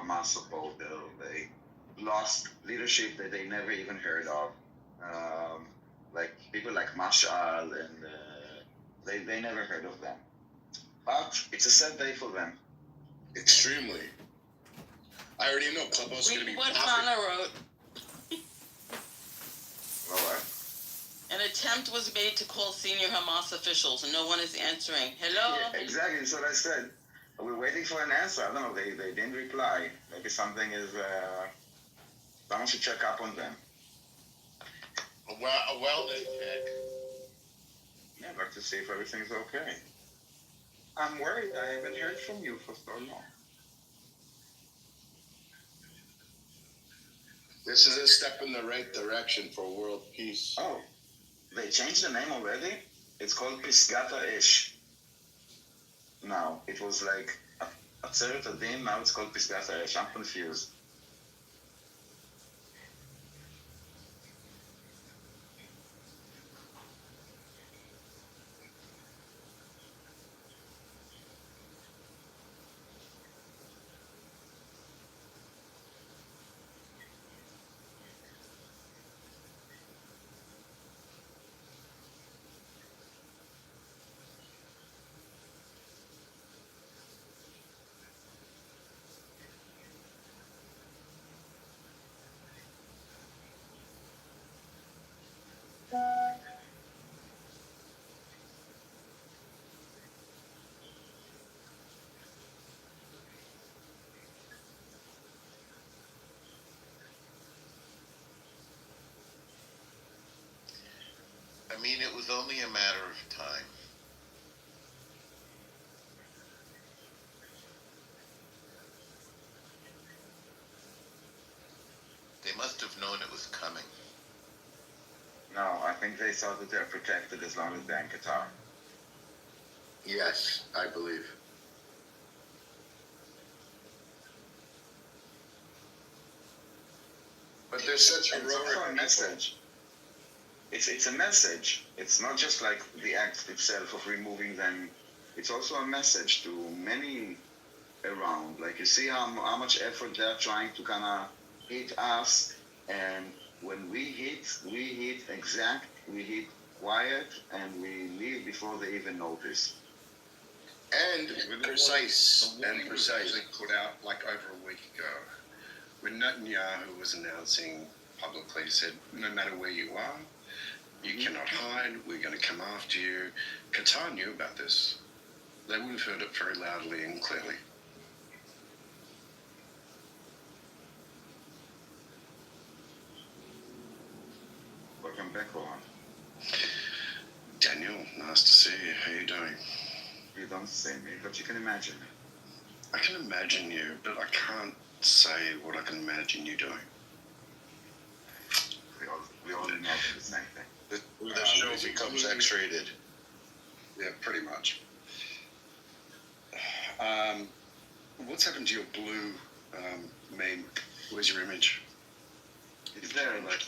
Hamas supporter. They lost leadership that they never even heard of. Like people like Mashal, and they never heard of them. But it's a sad day for them. Extremely. I already know Clubhouse is going to be what popping. Hannah wrote. All right. An attempt was made to call senior Hamas officials, and no one is answering. Hello? Yeah, exactly. That's what I said. We're waiting for an answer. I don't know. They didn't reply. Maybe something is. Someone should check up on them. A wellness check. Yeah, I'd like to see if everything's okay. I'm worried. I haven't heard from you for so long. This is a step in the right direction for world peace. Oh, they changed the name already? It's called Pisgata Ish. Now, it was like Atzeret Adin, now it's called Pisgata Ish. I'm confused. I mean, it was only a matter of time. They must have known it was coming. No, I think they thought that they're protected as long as they're in Qatar. Yes, I believe. But there's such a It's also a message. It's a message. It's not just like the act itself of removing them. It's also a message to many around. Like you see how much effort they're trying to kind of hit us, and when we hit exact, we hit quiet, and we leave before they even notice. And precise. The warning was actually put out like over a week ago, when Netanyahu was announcing publicly, said, no matter where you are, you cannot hide, we're going to come after you. Qatar knew about this. They would have heard it very loudly and clearly. Welcome back, Rohan. Daniel, nice to see you. How you doing? You don't see me, but you can imagine. I can imagine you, but I can't say what I can imagine you doing. We all know the same thing. The show becomes X-rated. Yeah, pretty much. What's happened to your blue meme? Where's your image? It's there, like,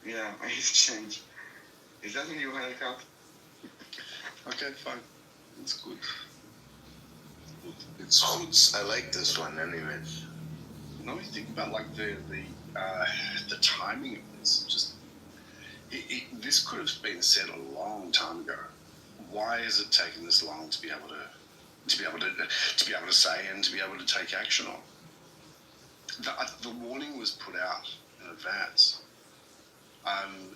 yeah, it's changed. Is that a new haircut? Okay, fine. That's good. It's hoots. I like this one, anyways. Now we think about like the timing of this. Just this could have been said a long time ago. Why is it taking this long to be able to say and to be able to take action on? The warning was put out in advance.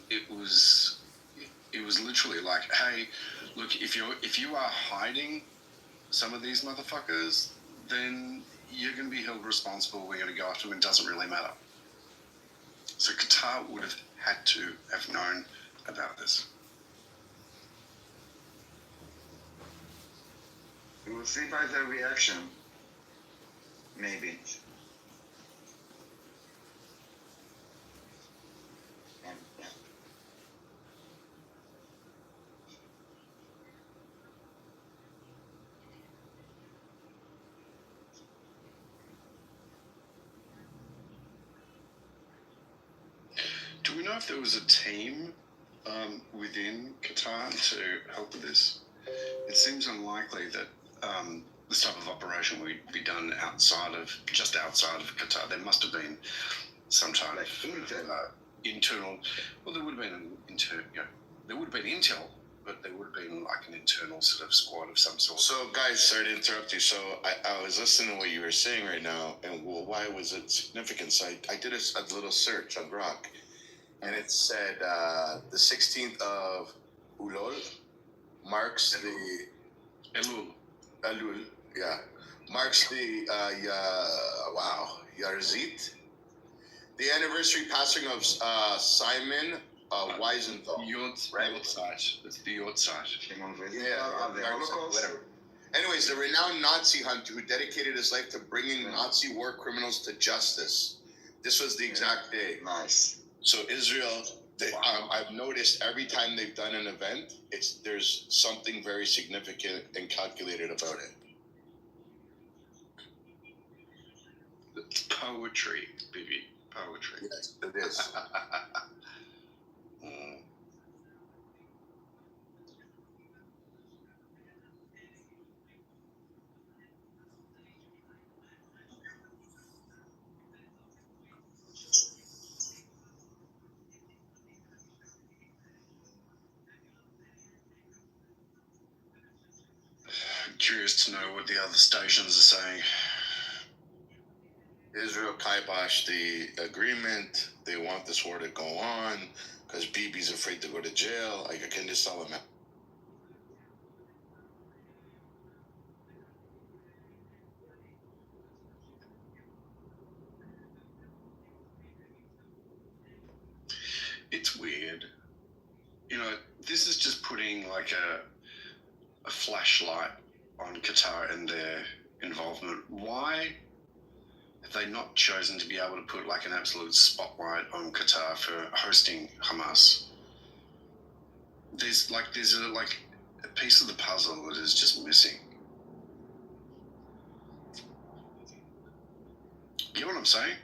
It was literally like, hey, look, if you are hiding some of these motherfuckers, then you're going to be held responsible. We're going to go after them. It doesn't really matter. So Qatar would have had to have known about this. We will see by their reaction. Maybe. And, yeah. Do we know if there was a team within Qatar to help with this? It seems unlikely that this type of operation would be done just outside of Qatar. There must have been some type of internal. Well, there would have been there would have been intel, but there would have been like an internal sort of squad of some sort. So, guys, sorry to interrupt you. So, I was listening to what you were saying right now, and why was it significant? So, I did a little search on Grok, and it said the 16th of Ulol marks the Elul, yeah, marks the Yarzit, the anniversary passing of Simon Wiesenthal. Yortzeit. It's the Yortzeit. Yeah, the Holocaust. Whatever. Anyways, the renowned Nazi hunter who dedicated his life to bringing Nazi war criminals to justice. This was the exact day. Nice. So Israel, I've noticed every time they've done an event, there's something very significant and calculated about it. It's poetry, baby. Poetry. Yes, it is. Curious to know what the other stations are saying. Israel kiboshed the agreement. They want this war to go on because Bibi's afraid to go to jail. I can just tell them. It's weird. This is just putting like a flashlight on Qatar and their involvement. Why have they not chosen to be able to put like an absolute spotlight on Qatar for hosting Hamas? There's a piece of the puzzle that is just missing. You know what I'm saying?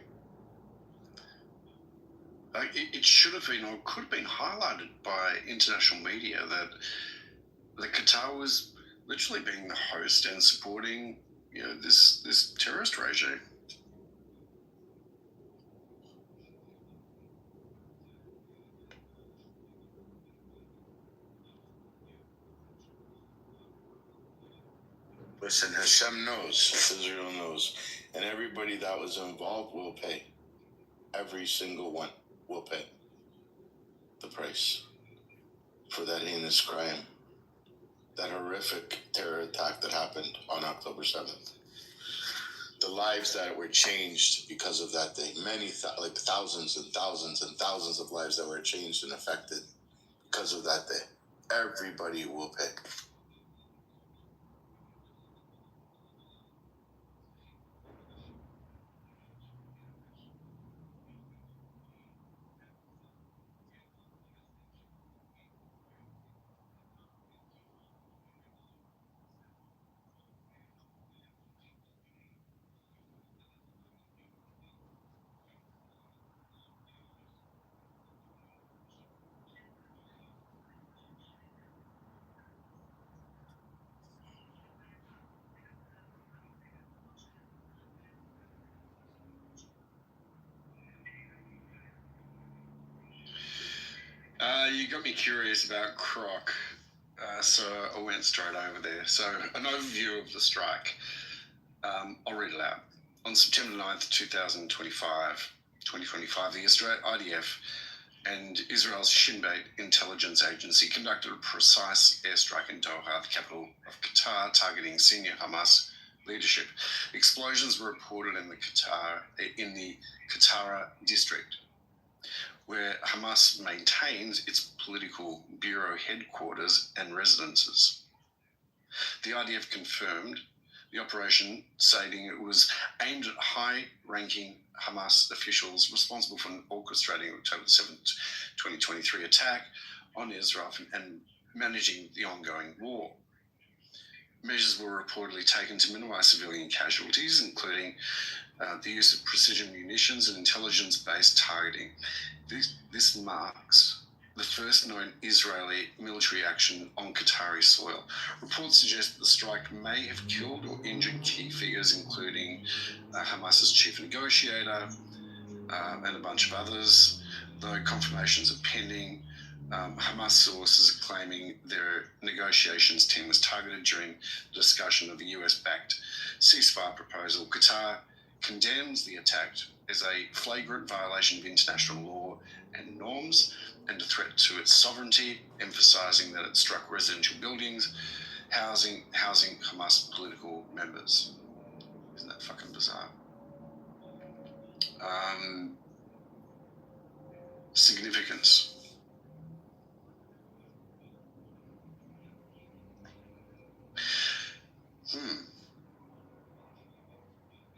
It should have been, or could have been, highlighted by international media that Qatar was literally being the host and supporting, this terrorist regime. Listen, Hashem knows, Israel knows, and everybody that was involved will pay. Every single one will pay the price for that heinous crime, that horrific terror attack that happened on October 7th. The lives that were changed because of that day, thousands and thousands and thousands of lives that were changed and affected because of that day. Everybody will pay. You got me curious about Croc, so I went straight over there. So, an overview of the strike. I'll read it out. On September 9th, 2025, the IDF and Israel's Shin Bet intelligence agency conducted a precise airstrike in Doha, the capital of Qatar, targeting senior Hamas leadership. Explosions were reported in the Qattara district, where Hamas maintains its political bureau headquarters and residences. The IDF confirmed the operation, stating it was aimed at high-ranking Hamas officials responsible for orchestrating October 7th, 2023 attack on Israel and managing the ongoing war. Measures were reportedly taken to minimize civilian casualties, including the use of precision munitions and intelligence-based targeting. This marks the first known Israeli military action on Qatari soil. Reports suggest that the strike may have killed or injured key figures, including Hamas's chief negotiator and a bunch of others, though confirmations are pending. Hamas sources are claiming their negotiations team was targeted during the discussion of the US-backed ceasefire proposal. Qatar condemns the attack as a flagrant violation of international law and norms and a threat to its sovereignty, emphasizing that it struck residential buildings housing Hamas political members. Isn't that fucking bizarre? Significance.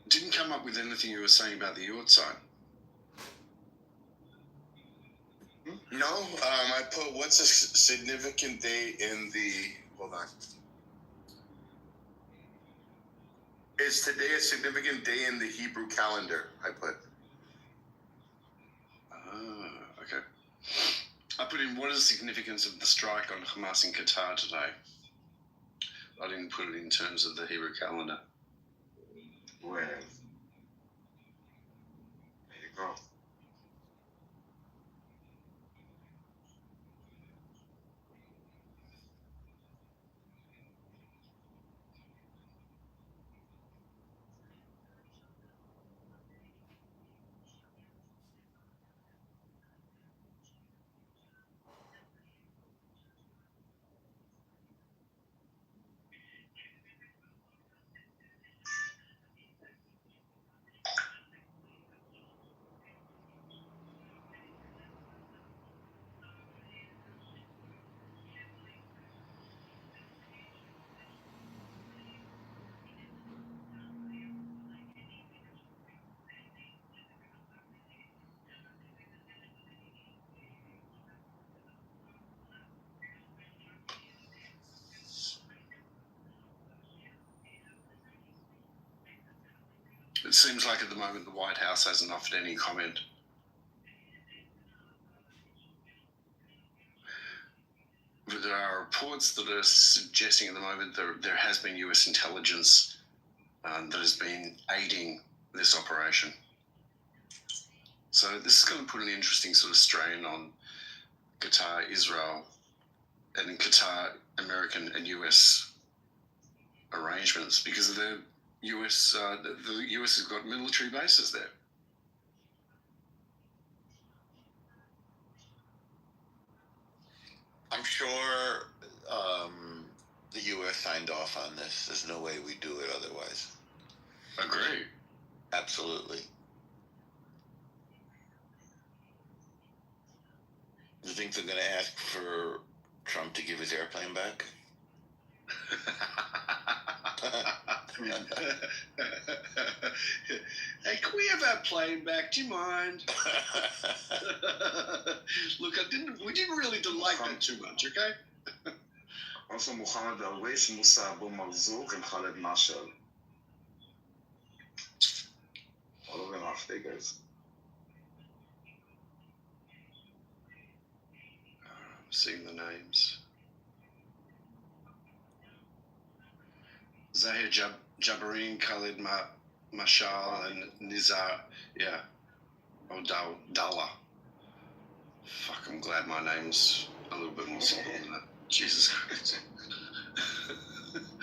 Didn't come up with anything you were saying about the Yort side. No, I put what's a significant day in the. Hold on. Is today a significant day in the Hebrew calendar? I put. Okay. I put in what is the significance of the strike on Hamas in Qatar today? I didn't put it in terms of the Hebrew calendar. Well, there you go. It seems like at the moment the White House hasn't offered any comment. But there are reports that are suggesting at the moment there has been US intelligence that has been aiding this operation. So this is going to put an interesting sort of strain on Qatar, Israel, and in Qatar, American and US arrangements because of the US has got military bases there. I'm sure the U.S. signed off on this. There's no way we do it otherwise. Agree. Absolutely. Do you think they're going to ask for Trump to give his airplane back? Hey, can we have that plane back? Do you mind? Look, we didn't really like that too much, okay? Also Muhammad Alwais, Musa Abu Marzouk, and Khaled Mashal. All of them are figures. I'm seeing the names. Zahir Jabareen, Khalid Mashal, and Nizar, yeah. Oh, Dalla. Fuck, I'm glad my name's a little bit more simple than that. Jesus Christ.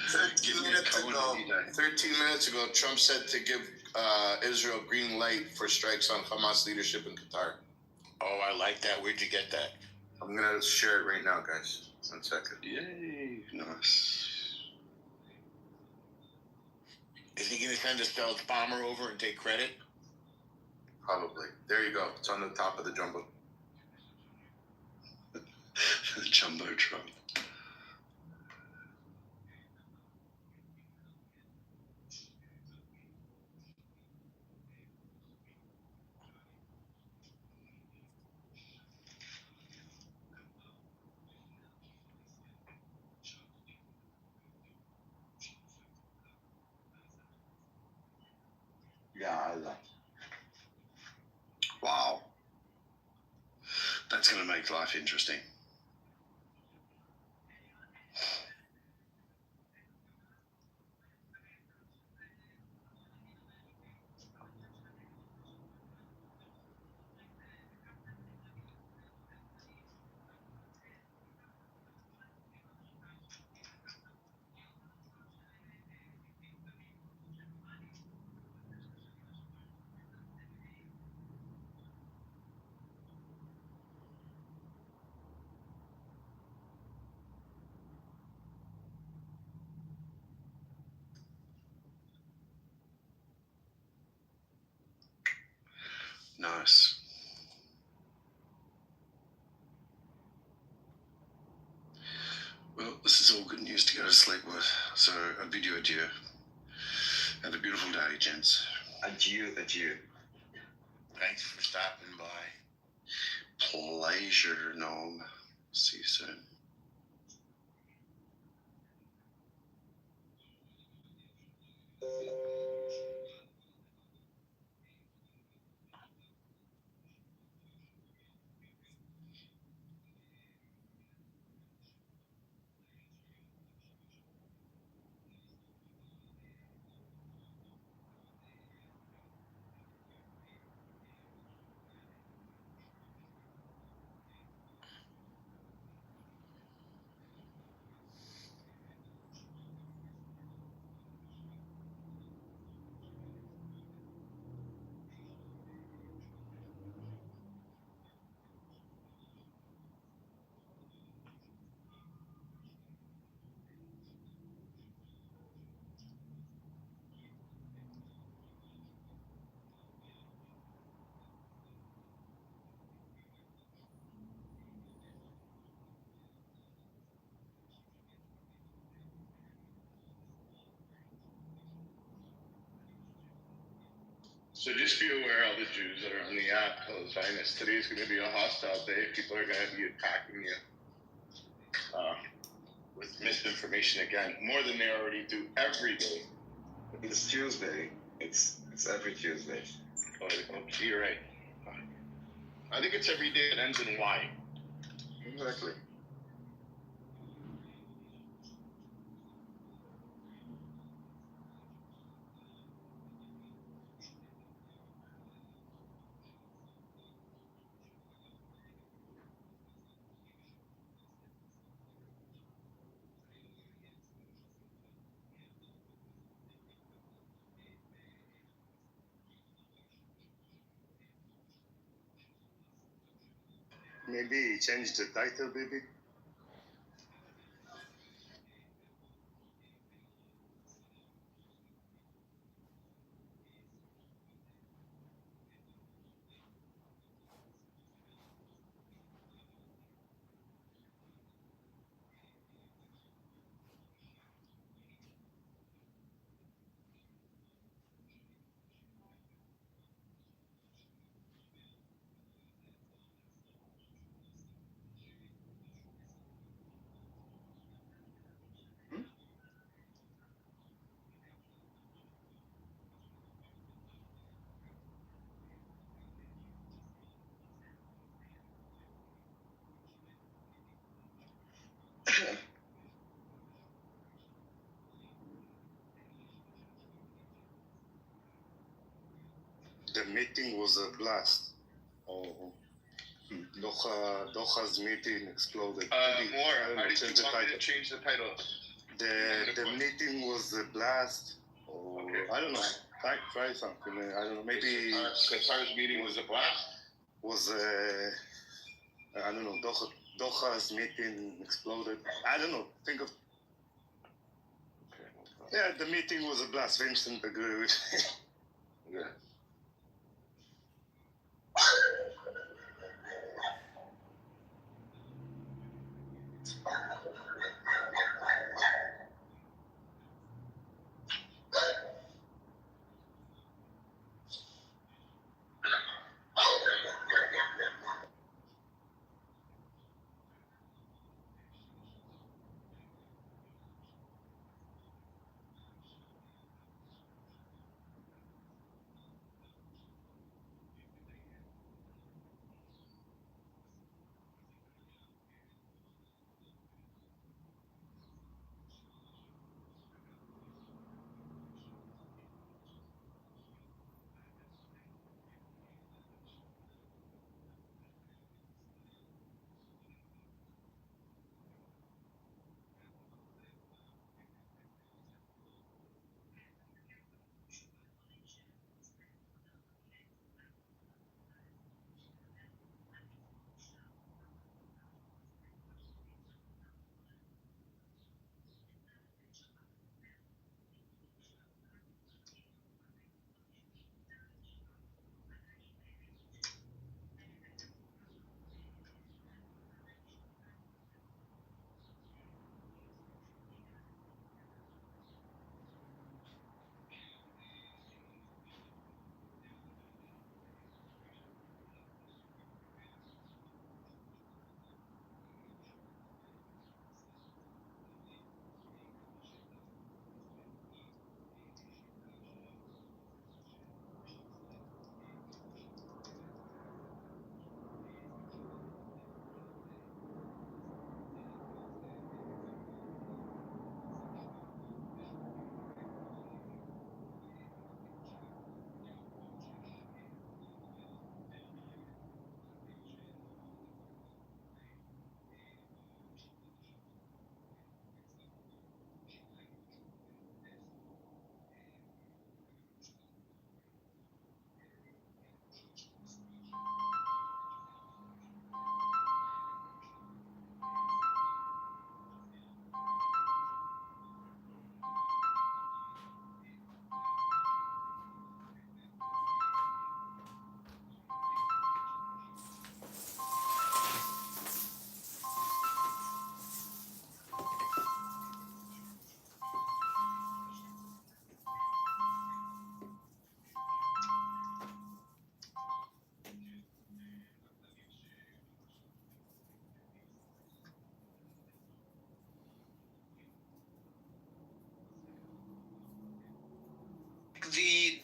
13 minutes ago, Trump said to give Israel green light for strikes on Hamas leadership in Qatar. Oh, I like that. Where'd you get that? I'm going to share it right now, guys. 1 second. Yay, nice. Is he going to send a stealth bomber over and take credit? Probably. There you go. It's on the top of the jumbo. The Jumbotron. Yeah, I like. Wow. That's going to make life interesting. Nice. Well, this is all good news to go to sleep with. So I bid you adieu. Have a beautiful day, gents. Adieu, adieu. Thanks for stopping by. Pleasure, Noam. See you soon. So just be aware, all the Jews that are on the app, Zionists, today's going to be a hostile day. People are going to be attacking you with misinformation again, more than they already do every day. It's Tuesday. It's every Tuesday. Oh, okay, you're right. I think it's every day that ends in Y. Exactly. Maybe change the title, baby. The meeting was a blast. Oh, Doha's meeting exploded. More. How did you want me to change the title? The meeting was a blast. Oh, Okay. I don't know. Try something. I don't know. Maybe Qatar's meeting was a blast? was I don't know. Doha's meeting exploded. I don't know. Think of. Okay. Yeah, the meeting was a blast. Vincent agreed with me. Yeah.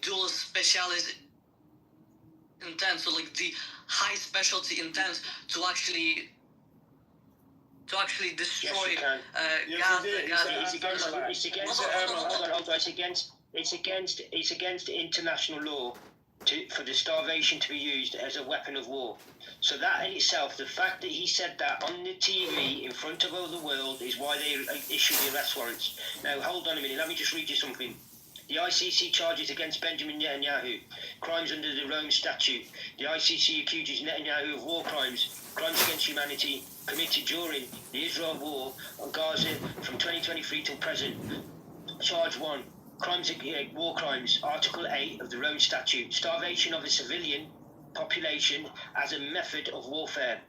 dual specialist intent, so like the high specialty intent to actually destroy Gaza. It's against international law for the starvation to be used as a weapon of war. So that in itself, the fact that he said that on the TV in front of all the world is why they issued the arrest warrants. Now, hold on a minute, let me just read you something. The ICC charges against Benjamin Netanyahu, crimes under the Rome Statute. The ICC accuses Netanyahu of war crimes against humanity committed during the Israel war on Gaza from 2023 till present. Charge 1. War crimes, Article 8 of the Rome Statute, starvation of the civilian population as a method of warfare,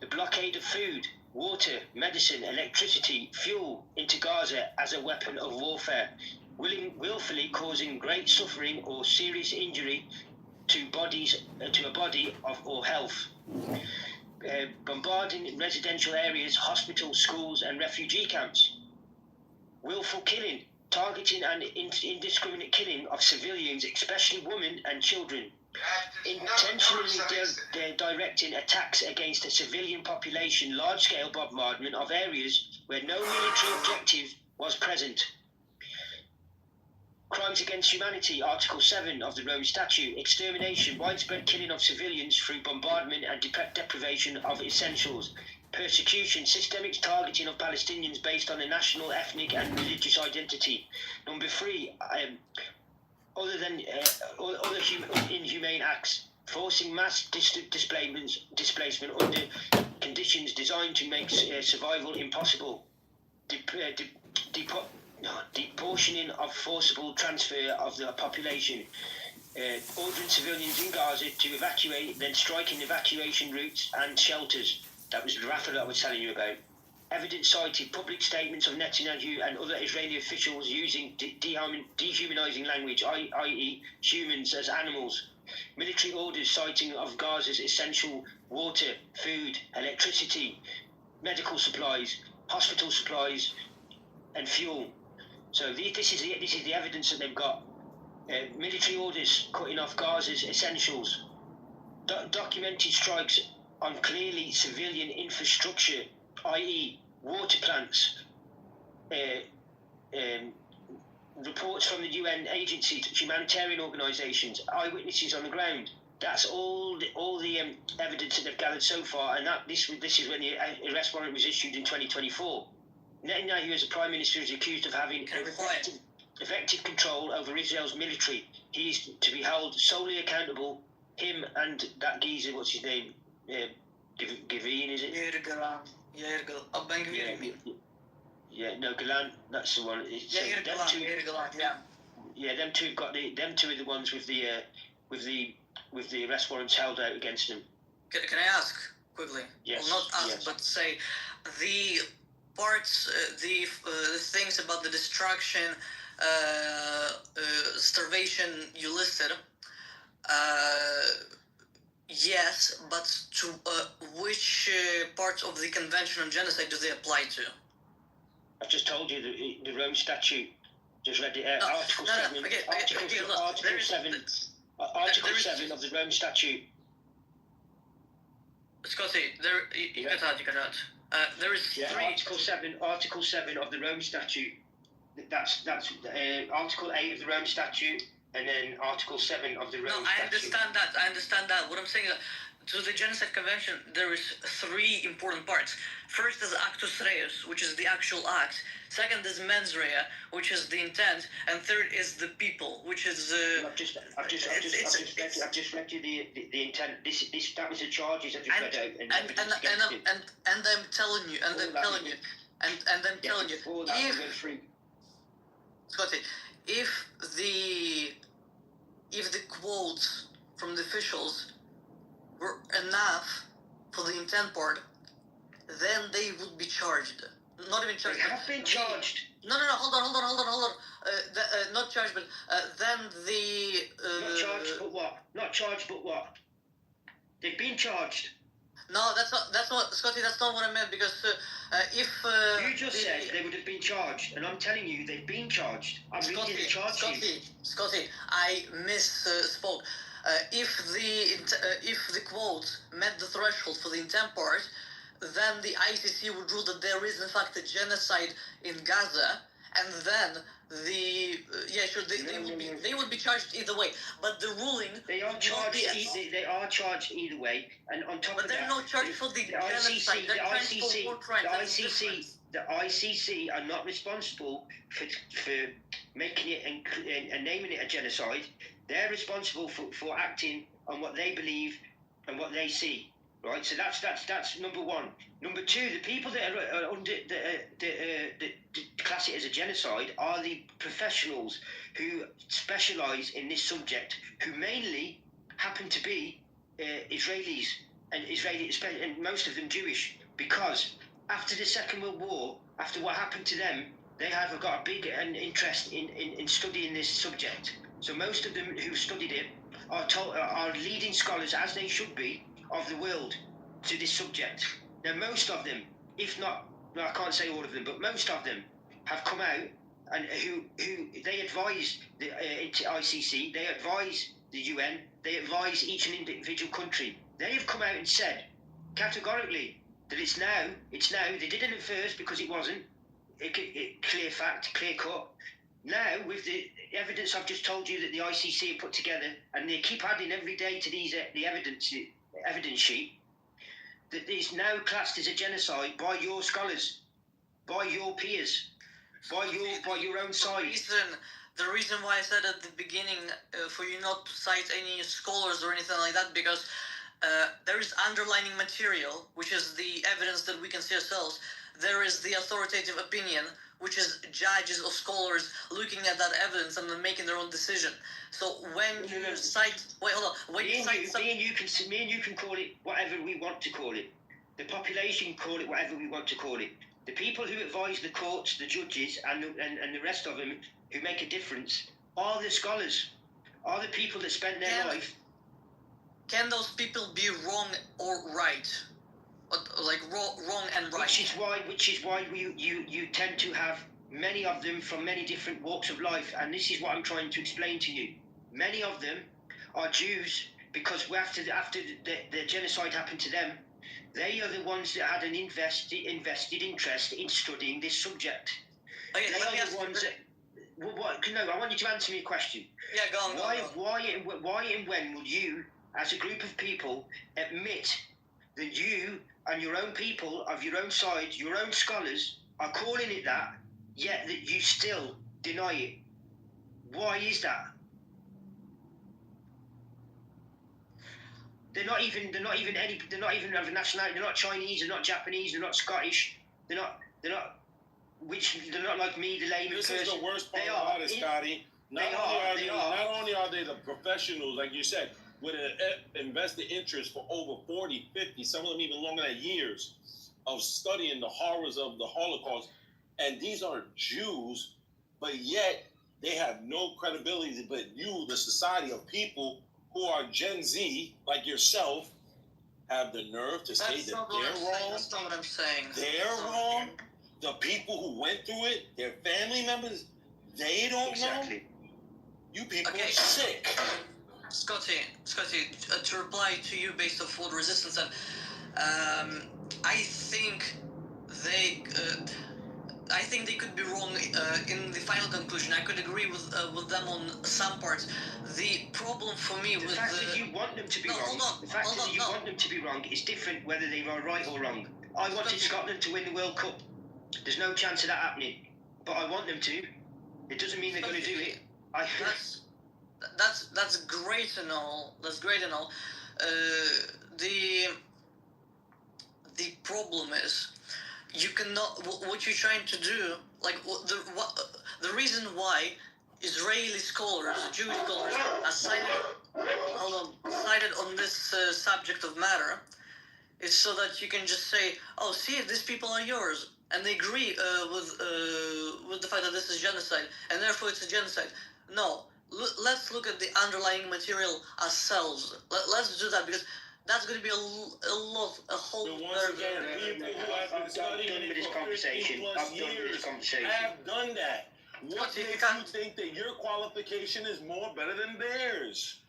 the blockade of food, water, medicine, electricity, fuel into Gaza as a weapon of warfare, willfully causing great suffering or serious injury to a body or health, bombarding residential areas, hospitals, schools and refugee camps, willful killing, targeting and indiscriminate killing of civilians, especially women and children, intentionally directing attacks against a civilian population, large-scale bombardment of areas where no military objective was present. Crimes against humanity, Article 7 of the Rome Statute, extermination, widespread killing of civilians through bombardment and deprivation of essentials. Persecution, systemic targeting of Palestinians based on a national, ethnic and religious identity. Number 3, other inhumane acts, forcing mass displacement under conditions designed to make survival impossible. Deportioning of forcible transfer of the population, ordering civilians in Gaza to evacuate, then striking evacuation routes and shelters. That was the raffle I was telling you about. Evidence cited public statements of Netanyahu and other Israeli officials using dehumanizing language, i.e. humans as animals. Military orders citing of Gaza's essential water, food, electricity, medical supplies, hospital supplies and fuel. So this is the evidence that they've got. Military orders cutting off Gaza's essentials. Documented strikes on clearly civilian infrastructure, i.e. water plants. Reports from the UN agencies, humanitarian organisations, eyewitnesses on the ground. That's all the evidence that they've gathered so far, and this is when the arrest warrant was issued in 2024. Netanyahu, as a prime minister, is accused of having effective control over Israel's military. He is to be held solely accountable. Him and that geezer, what's his name? Gavin, is it? Yair Galan. Yeah, no, Galan. That's the one. Yair Galan. Yeah. Yeah, them two are the ones with the arrest warrants held out against them. Can I ask quickly? Yes. Well, not ask, yes. but say the parts, the things about the destruction, starvation you listed. Yes, but to which parts of the Convention on Genocide do they apply to? I've just told you the Rome Statute. Just read it out. No, Article 7. Okay, Article 7 of the Rome Statute. Scotty, you cut out. There is 3. Article 7 of the Rome Statute. That's Article 8 of the Rome Statute, and then Article 7 of the Rome Statute. I understand that. What I'm saying is, to the Genocide Convention, there is 3 important parts. First is Actus Reus, which is the actual act. Second is Mens Rea, which is the intent, and third is the people, which is. I've just read you the intent. That was the charges I just read out. And I'm telling you, Scotty, if the quotes from the officials were enough for the intent part, then they would be charged. Not even charged. They have been charged. No, hold on. Not charged, but then the. Not charged, but what? They've been charged. No, that's what Scotty. That's not what I meant because if You just said they would have been charged, and I'm telling you they've been charged. I'm reading the charge sheet. Scotty, I misspoke. If the quote met the threshold for the intent part, then the ICC would rule that there is in fact a genocide in Gaza, and then they would be charged either way. But the ruling They are charged. They are charged either way, and on top but of that, they're not charged for the genocide. They're charged for war crimes. The ICC are not responsible for making it and naming it a genocide. They're responsible for acting on what they believe and what they see. Right, so that's number one. Number two, the people that are under that class it as a genocide are the professionals who specialise in this subject, who mainly happen to be Israelis and most of them Jewish, because after the Second World War, after what happened to them, they have got a big interest in studying this subject. So most of them who studied it are leading scholars, as they should be, of the world to this subject. Now, most of them, if not, no, I can't say all of them, but most of them have come out and who they advise the ICC, they advise the UN, they advise each and individual country. They have come out and said categorically that it's now. They didn't at first because it wasn't clear fact, clear cut. Now, with the evidence I've just told you that the ICC have put together, and they keep adding every day to these the evidence sheet, that is now classed as a genocide by your scholars, by your peers, by your own side. The reason why I said at the beginning for you not to cite any scholars or anything like that, because there is underlining material, which is the evidence that we can see ourselves. There is the authoritative opinion, which is judges or scholars looking at that evidence and then making their own decision. So when you cite, wait, hold on. When me and you can call it whatever we want to call it. The population can call it whatever we want to call it. The people who advise the courts, the judges, and the rest of them who make a difference are the scholars, are the people that spend their life. Can those people be wrong or right? Like wrong and right. Which is why you tend to have many of them from many different walks of life, and this is what I'm trying to explain to you. Many of them are Jews because after the genocide happened to them, they are the ones that had an invested interest in studying this subject. Okay, they are the ones that. No, I want you to answer me a question. Yeah, go on. Why and when will you, as a group of people, admit that you and your own people of your own side, your own scholars, are calling it that, yet that you still deny it? Why is that? They're not even of a nationality. They're not Chinese. They're not Japanese. They're not Scottish. They're not like me, the layman person. This is the worst part about it, Scotty. Not only are they the professionals, like you said, with an invested interest for over 40, 50, some of them even longer than years of studying the horrors of the Holocaust. And these are Jews, but yet they have no credibility. But you, the society of people who are Gen Z, like yourself, have the nerve to say that they're wrong. That's not what I'm saying. They're wrong. The people who went through it, their family members, they don't know. You people are sick. Scotty, to reply to you based off what Resistance said, I think they could be wrong in the final conclusion. I could agree with them on some parts. The problem for me the fact that you want them to be wrong. The fact that you want them to be wrong is different whether they are right or wrong. I wanted Scotland to win the World Cup. There's no chance of that happening, but I want them to. It doesn't mean they're going to do it. That's great and all. That's great and all. The problem is, you cannot. What you're trying to do, like the reason why Israeli scholars, Jewish scholars, are cited on this subject of matter, is so that you can just say, "Oh, see, these people are yours," and they agree with the fact that this is genocide, and therefore it's a genocide. No. Let's look at the underlying material ourselves. Let's do that, because That's going to be a whole. But once again, people who have been studying it for 15 plus years have done that. What makes you think that your qualification is better than theirs?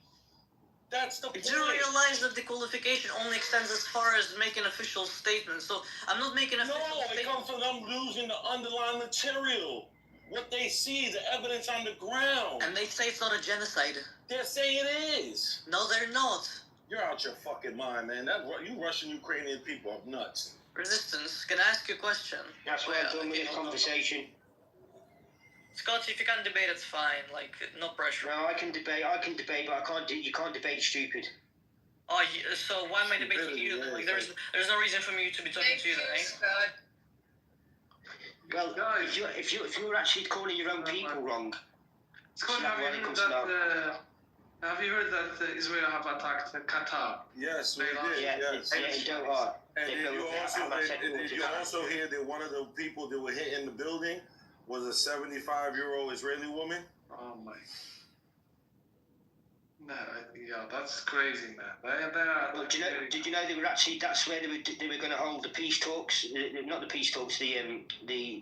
That's the point. Do you realize that the qualification only extends as far as making official statements? So I'm not making official statements. No, it comes from them losing the underlying material. What they see, the evidence on the ground. And they say it's not a genocide. They're saying it is. No, they're not. You're out your fucking mind, man. You Russian Ukrainian people are nuts. Resistance, can I ask you a question? That's why I'm doing this conversation. Scott, if you can't debate, it's fine. Like, no pressure. No, I can debate, but I can't. You can't debate stupid. Oh, so why am I debating you? Yeah, Like, there's no reason for me to be talking to you, then, eh? Well, if you were actually calling your own people wrong, Scott, have you heard that Israel have attacked Qatar? Yes, we did. yeah, Yes. in Doha. And did you also hear that one of the people that were hit in the building was a 75-year-old Israeli woman? Oh my. No, that's crazy, man. Well, did you know they were actually? That's where they were going to hold the peace talks. Not the peace talks. The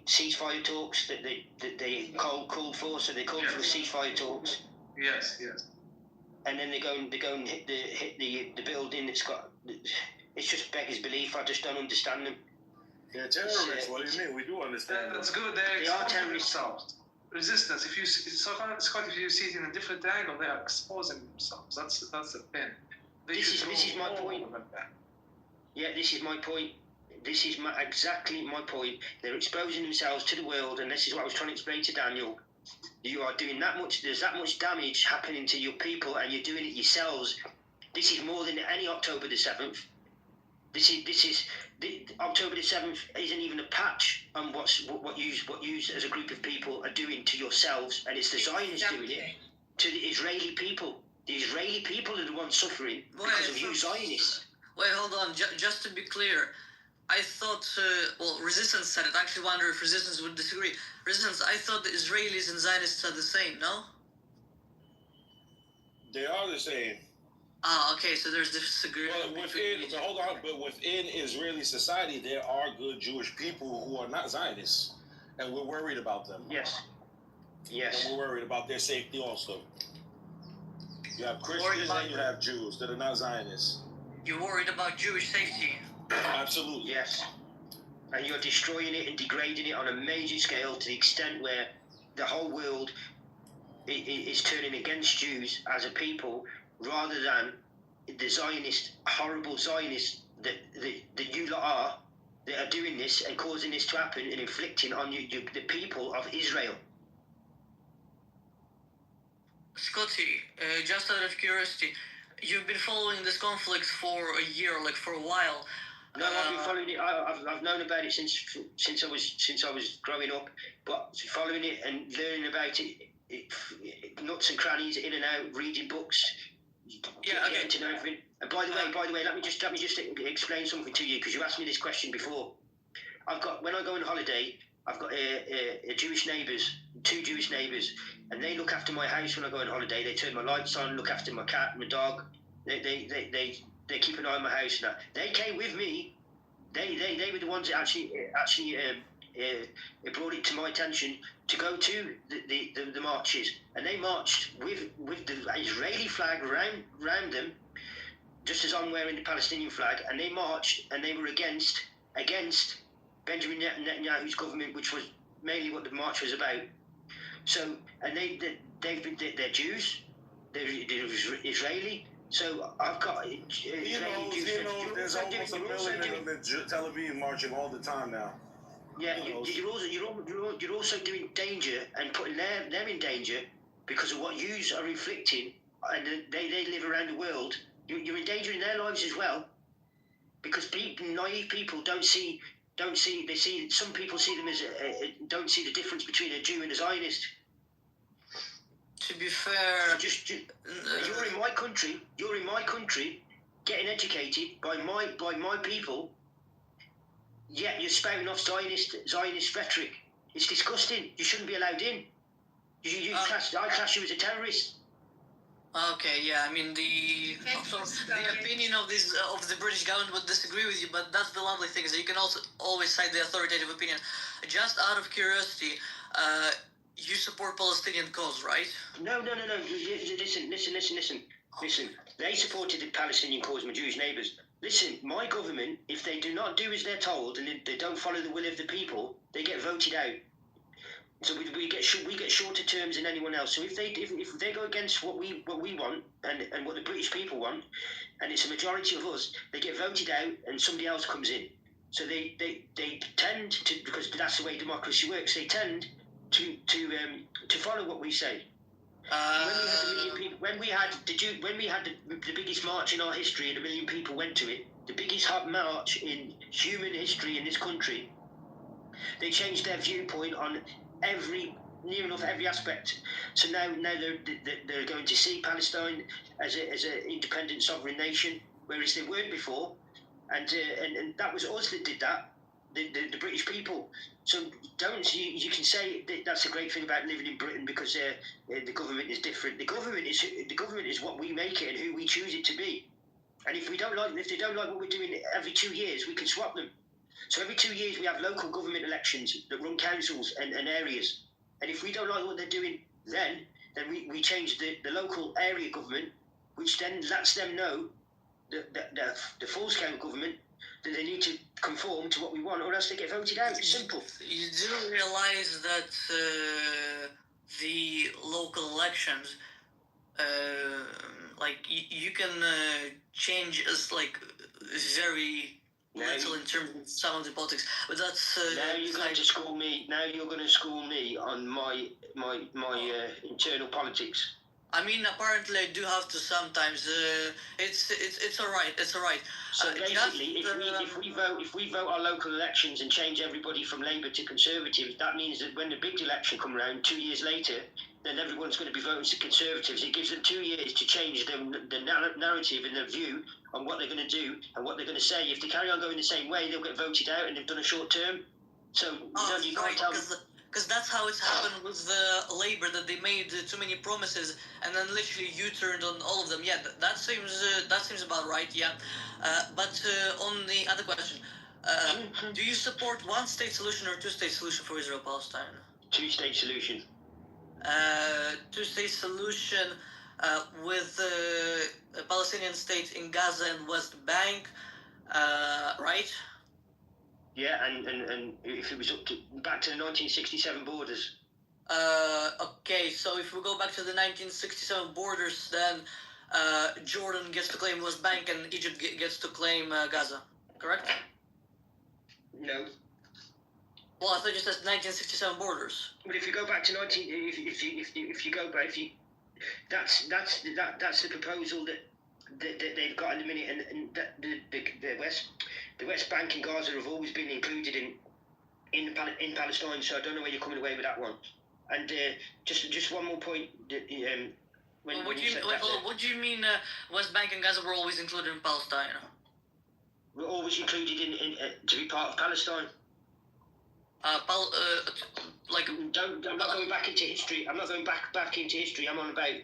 ceasefire talks that they called for. So they called for the ceasefire talks. Yes. And then they go and hit the building. It's just beggars belief. I just don't understand them. They're terrorists. What do you mean? We do understand. That's good. They are terrorists. Themselves. Resistance. If you see it in a different angle, they are exposing themselves. That's the thing. This is my point. Yeah, this is my point. This is exactly my point. They're exposing themselves to the world, and this is what I was trying to explain to Daniel. You are doing that much. There's that much damage happening to your people, and you're doing it yourselves. This is more than any October the 7th. October the 7th isn't even a patch on what you as a group of people are doing to yourselves, and it's the Zionists doing it to the Israeli people. The Israeli people are the ones suffering because of you Zionists. Wait, hold on. Just to be clear, I thought, Resistance said it. I actually wonder if Resistance would disagree. Resistance, I thought the Israelis and Zionists are the same, no? They are the same. Ah, okay, so there's disagreement. But within Israeli society, there are good Jewish people who are not Zionists, and we're worried about them. Yes. And we're worried about their safety also. You have Christians and you have Jews that are not Zionists. You're worried about Jewish safety? Absolutely. Yes. And you're destroying it and degrading it on a major scale to the extent where the whole world is turning against Jews as a people, rather than the Zionist, horrible Zionists that you lot that are doing this and causing this to happen and inflicting on the people of Israel. Scotty, just out of curiosity, you've been following this conflict for a year, like for a while. No, I've been following it. I've known about it since I was growing up. But following it and learning about it, nuts and crannies, in and out, reading books, getting to know everything. And by the way, let me just explain something to you, because you asked me this question before. When I go on holiday, I've got Jewish neighbours, 2 Jewish neighbours, and they look after my house when I go on holiday. They turn my lights on, look after my cat, my dog. They keep an eye on my house and that. They came with me. They were the ones that actually brought it to my attention to go to the marches, and they marched with the Israeli flag around them, just as I'm wearing the Palestinian flag, and they marched and they were against Benjamin Netanyahu's government, which was mainly what the march was about. So, and they're Jews, they're Israeli. So I've got there's almost 1 million of them in Tel Aviv marching all the time now. Yeah, you're also doing danger and putting them in danger because of what yous are inflicting, and they live around the world. You're endangering their lives as well, because naive people don't see. They see some people see them as don't see the difference between a Jew and a Zionist. To be fair, you're in my country, getting educated by my people. Yet you're spouting off Zionist rhetoric. It's disgusting. You shouldn't be allowed in. I class you as a terrorist. Okay, yeah, I mean the opinion of this of the British government would disagree with you, but that's the lovely thing is that you can also always cite the authoritative opinion. Just out of curiosity, you support Palestinian cause, right? No. Listen. They supported the Palestinian cause, my Jewish neighbours. Listen, my government, if they do not do as they're told and they don't follow the will of the people, they get voted out. So we get shorter terms than anyone else. So if they go against what we want and what the British people want, and it's a majority of us, they get voted out and somebody else comes in. So they tend to, because that's the way democracy works. They tend to follow what we say. When we had the biggest march in our history and 1 million people went to it, the biggest march in human history in this country, they changed their viewpoint on near enough every aspect. So now they're going to see Palestine as an independent sovereign nation, whereas they weren't before, and that was us that did that, the British people. So you can say that's a great thing about living in Britain because the government is different. The government is what we make it and who we choose it to be. And if they don't like what we're doing every 2 years, we can swap them. So every 2 years we have local government elections that run councils and areas. And if we don't like what they're doing then we change the local area government, which then lets them know the full-scale government that they need to conform to what we want, or else they get voted out. It's simple. You do realize that the local elections, you can change as very little in terms of some of the politics, but that's now you're going to school me. Now you're going to school me on my internal politics. I mean, apparently I do have to sometimes. It's alright. It's alright. So basically, if we vote our local elections and change everybody from Labour to Conservative, that means that when the big election comes around 2 years later, then everyone's going to be voting to Conservatives. It gives them 2 years to change the narrative and their view on what they're going to do and what they're going to say. If they carry on going the same way, they'll get voted out, and they've done a short term. So you can't tell. Because that's how it's happened with the Labour, that they made too many promises and then literally U-turned on all of them. Yeah, that seems about right. Yeah, but on the other question, do you support one-state solution or two-state solution for Israel-Palestine? Two-state solution. Two-state solution with a Palestinian state in Gaza and West Bank, right? Yeah, and if it was back to the 1967 borders. Okay, so if we go back to the 1967 borders, then Jordan gets to claim West Bank and Egypt gets to claim Gaza, correct? No. Well, I thought you said 1967 borders. But if you go back to that's the proposal that they've got in the minute, and the West Bank and Gaza have always been included in Palestine. So I don't know where you're coming away with that one. And just one more point. What do you mean? West Bank and Gaza were always included in Palestine? We're always included in to be part of Palestine. I'm not going back into history. I'm not going back into history. I'm on about.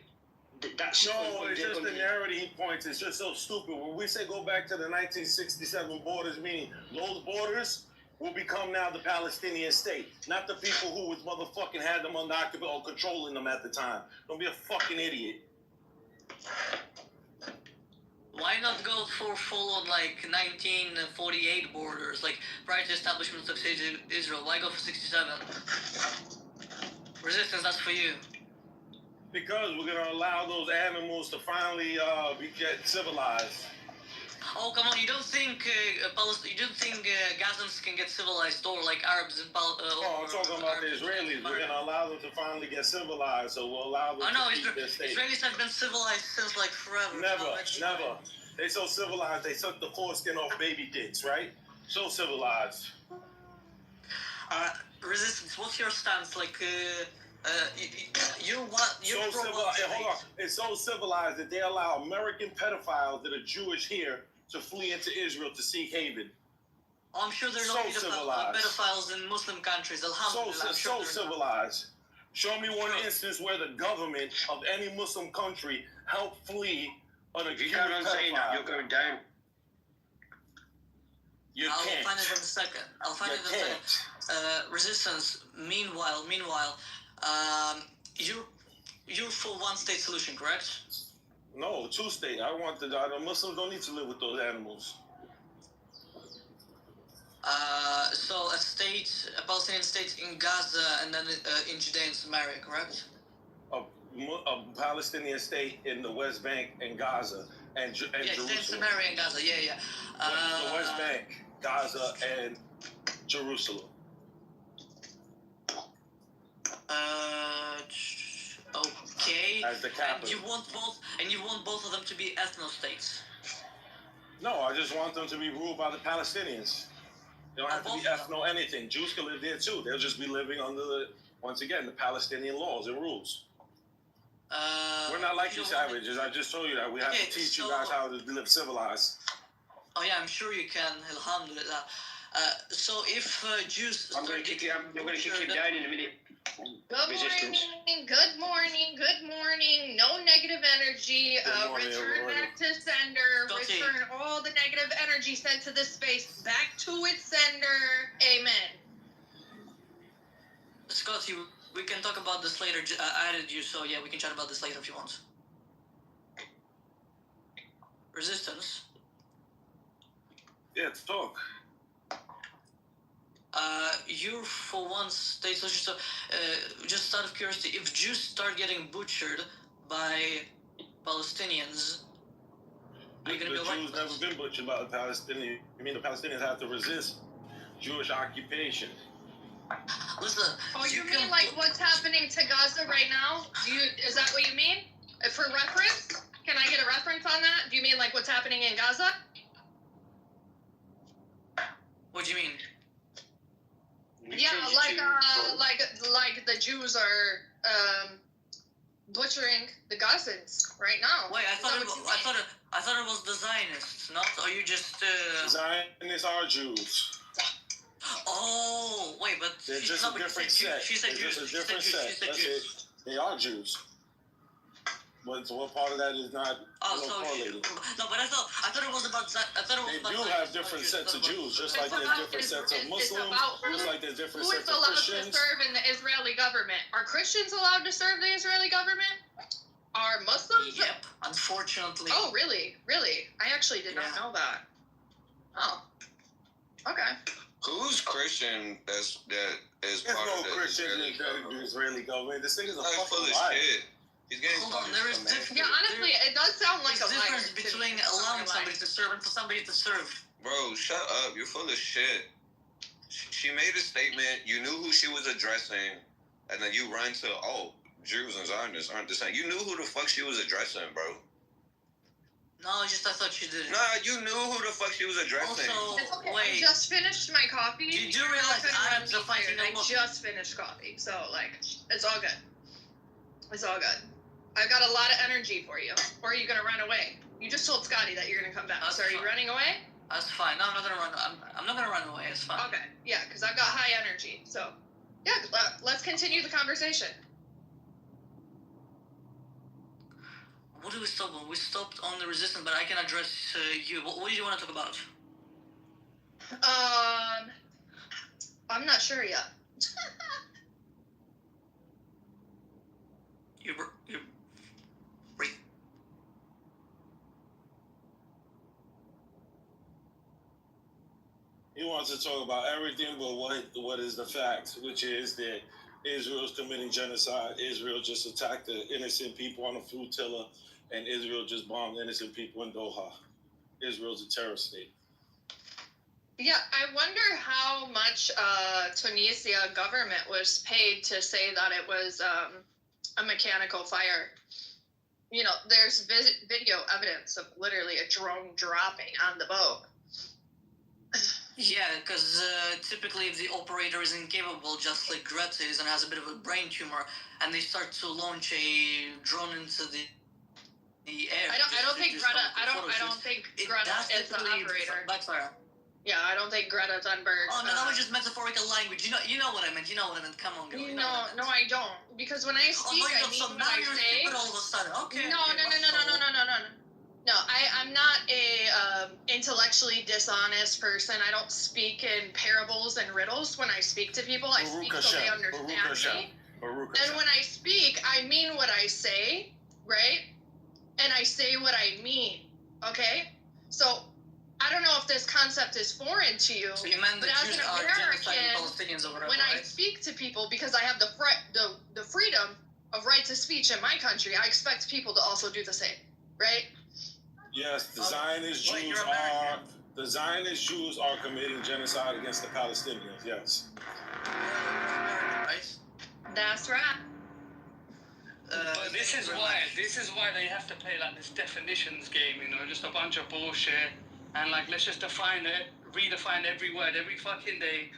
That's no, it's just the narrative he points. It's just so stupid. When we say go back to the 1967 borders, meaning those borders will become now the Palestinian state, not the people who was motherfucking had them under occupation or controlling them at the time. Don't be a fucking idiot. Why not go for full on 1948 borders, prior to establishment of state Israel? Why go for 67? Resistance, that's for you. Because we're gonna allow those animals to finally get civilized. Oh come on! You don't think Gazans can get civilized, or like Arabs in I'm talking about the Israelis. We're gonna allow them to finally get civilized, so we'll allow them to keep their state. Israelis have been civilized since forever. Never. They so civilized. They took the foreskin off baby dicks, right? So civilized. Resistance. What's your stance? It's so civilized that they allow American pedophiles that are Jewish here to flee into Israel to seek haven. I'm sure there are no pedophiles in Muslim countries. Alhamdulillah. So civilized. Show me one instance where the government of any Muslim country helped flee an accused You can't say that. pedophile. You're going down. You I'll can't. find it in a second. I'll find You it in a second. can't. Resistance. Meanwhile, you're for one state solution, correct? No, two-state. I want the Muslims don't need to live with those animals. So a Palestinian state in Gaza and then in Judea and Samaria, correct? A Palestinian state in the West Bank and Gaza and Yeah, Judea and Jerusalem. Samaria and Gaza. Yeah. The West Bank, Gaza, and Jerusalem. Okay. As the capital. And you want both of them to be ethno-states. No, I just want them to be ruled by the Palestinians. They don't have to be ethno anything. Jews can live there too. They'll just be living under once again, the Palestinian laws and rules. We're not like you savages. I just told you that. We have to teach you guys how to live civilized. Oh yeah, I'm sure you can. Alhamdulillah. So if Jews... I'm going to kick you down in a minute. Good morning. No negative energy. Return back to sender. Return all the negative energy sent to this space back to its sender. Amen. Scotty, we can talk about this later. I added you, so yeah, we can chat about this later if you want. Resistance. Yeah, talk. You're for one state solution. So, just out of curiosity, if Jews start getting butchered by Palestinians, are you going to be Jews never been butchered by the Palestinians. I mean, the Palestinians have to resist Jewish occupation. Listen. Oh, you mean like what's happening to Gaza right now? Is that what you mean? For reference? Can I get a reference on that? Do you mean like what's happening in Gaza? What do you mean? Yeah, like the Jews are butchering the Gazans right now. Wait, I thought it was the Zionists, not? Or you just Zionists are Jews. Oh, wait, but they're just a different set. She said Jews. Just a different set. That's it. They are Jews. But so what part of that is not correlated? No, but I thought it was about. They do have different sets of Jews, just like there's different sets of Muslims, just like there's different who sets is of allowed Christians. to serve in the Israeli government? Are Christians allowed to serve the Israeli government? Are Muslims? Yep, unfortunately. Oh, really? Really? I actually did not know that. Oh. Okay. Who's Christian that is There's part no of the Christian Israeli in government? the Israeli government. This thing is a Full fucking of lie. shit. He's getting Hold on, there is difference. Yeah, honestly, it does sound like a There's lie. difference between allowing somebody to serve and for somebody to serve. Bro, shut up. You're full of shit. She made a statement. You knew who she was addressing. And then you run to, Jews and Zionists aren't the same. You knew who the fuck she was addressing, bro. No, I thought you didn't. Nah, you knew who the fuck she was addressing. Also, It's okay. wait. I just finished my coffee. You do realize Arabs are fighting a I war. just finished coffee, so like it's all good. It's all good. I've got a lot of energy for you. Or are you gonna run away? You just told Scotty that you're gonna come back. So are you running away? That's fine. No, I'm not gonna run. I'm not gonna run away. It's fine. Okay. Yeah, because I've got high energy. So yeah, let's continue the conversation. What did we stop on? We stopped on the resistance, but I can address you. What do you want to talk about? I'm not sure yet. You're He wants to talk about everything but what is the fact, which is that Israel's committing genocide. Israel just attacked the innocent people on a flotilla, and Israel just bombed innocent people in Doha. Israel's a terrorist state. Yeah, I wonder how much Tunisia government was paid to say that it was a mechanical fire. You know, there's video evidence of literally a drone dropping on the boat. Yeah, because typically if the operator is incapable, just like Greta is and has a bit of a brain tumor, and they start to launch a drone into the air. I don't think Greta is the operator. Yeah, I don't think Greta Thunberg. Oh no, that was just metaphorical language. You know what I meant. You know what I meant. Come on, girl. No, I don't. Because when I speak, I mean what I say. All of a sudden, okay. No. No, I'm not a intellectually dishonest person. I don't speak in parables and riddles when I speak to people. I speak so they understand me. And when I speak, I mean what I say, right? And I say what I mean, okay? So I don't know if this concept is foreign to you, So you meant but that as Jews an are genociding American, Palestinians or whatever, when I right? speak to people, because I have the freedom of right to speech in my country, I expect people to also do the same, right? Yes, the Zionist Jews are committing genocide against the Palestinians. Yes. Right? That's right. But this is why they have to play like this definitions game, you know, just a bunch of bullshit, and like let's just define it, redefine every word every fucking day,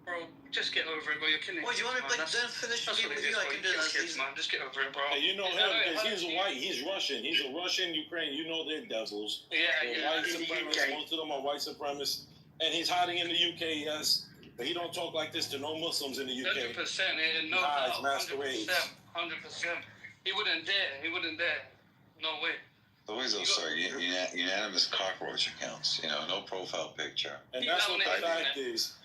bro. Just get over it, bro. You're killing. What, do you want me to play definition game with you? I can do that. Kids, man. Just get over it, bro. Hey, you know him because he's white. He's Russian. He's a Russian Ukraine. You know they're devils. Yeah. White supremacists. Most of them are white supremacists, and he's hiding in the UK. Yes, but he don't talk like this to no Muslims in the UK. 100%. No doubt. 100%. He wouldn't dare. No way. The way those are unanimous cockroach accounts, you know, no profile picture. And that's what the fact is.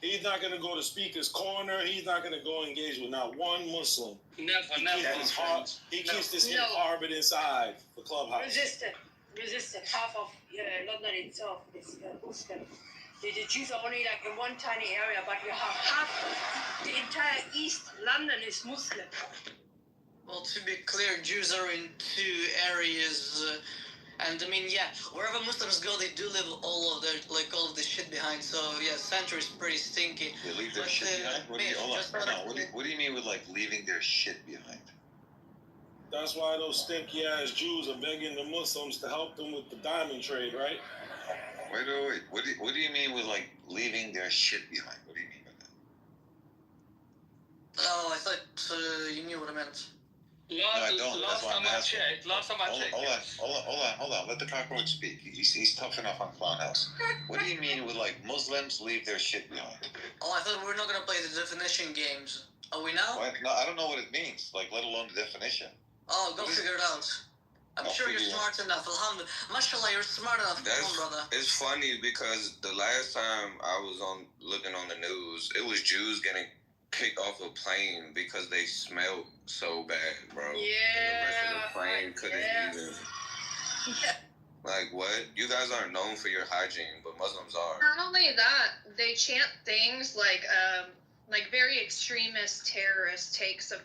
He's not going to go to Speaker's Corner. He's not going to go engage with not one Muslim. Never. He keeps this harbored inside the clubhouse. Resistant. Half of London itself is Muslim. The Jews are only like in one tiny area, but you have half the entire East London is Muslim. Well, to be clear, Jews are in two areas, and I mean, yeah, wherever Muslims go, they do leave all of the shit behind. So yeah, center is pretty stinky. They leave their shit behind. What do you mean with like leaving their shit behind? That's why those stinky ass Jews are begging the Muslims to help them with the diamond trade, right? Wait. What do you mean with like leaving their shit behind? What do you mean by that? Oh, I thought you knew what I meant. Last time I checked. Hold on. Let the cockroach speak. He's tough enough on Clownhouse. What do you mean with like Muslims leave their shit behind? Oh, I thought we were not gonna play the definition games. Are we now? What? No, I don't know what it means. Like, let alone the definition. Oh, go figure it out. I'm sure you're smart enough. Alhamdulillah. Mashallah, you're smart enough. Come on, brother. It's funny because the last time I was looking on the news, it was Jews getting kicked off a plane because they smelled so bad, bro. Yeah. And the rest of the plane couldn't even. Like, what? You guys aren't known for your hygiene, but Muslims are. Not only that, they chant things like very extremist terrorist takes of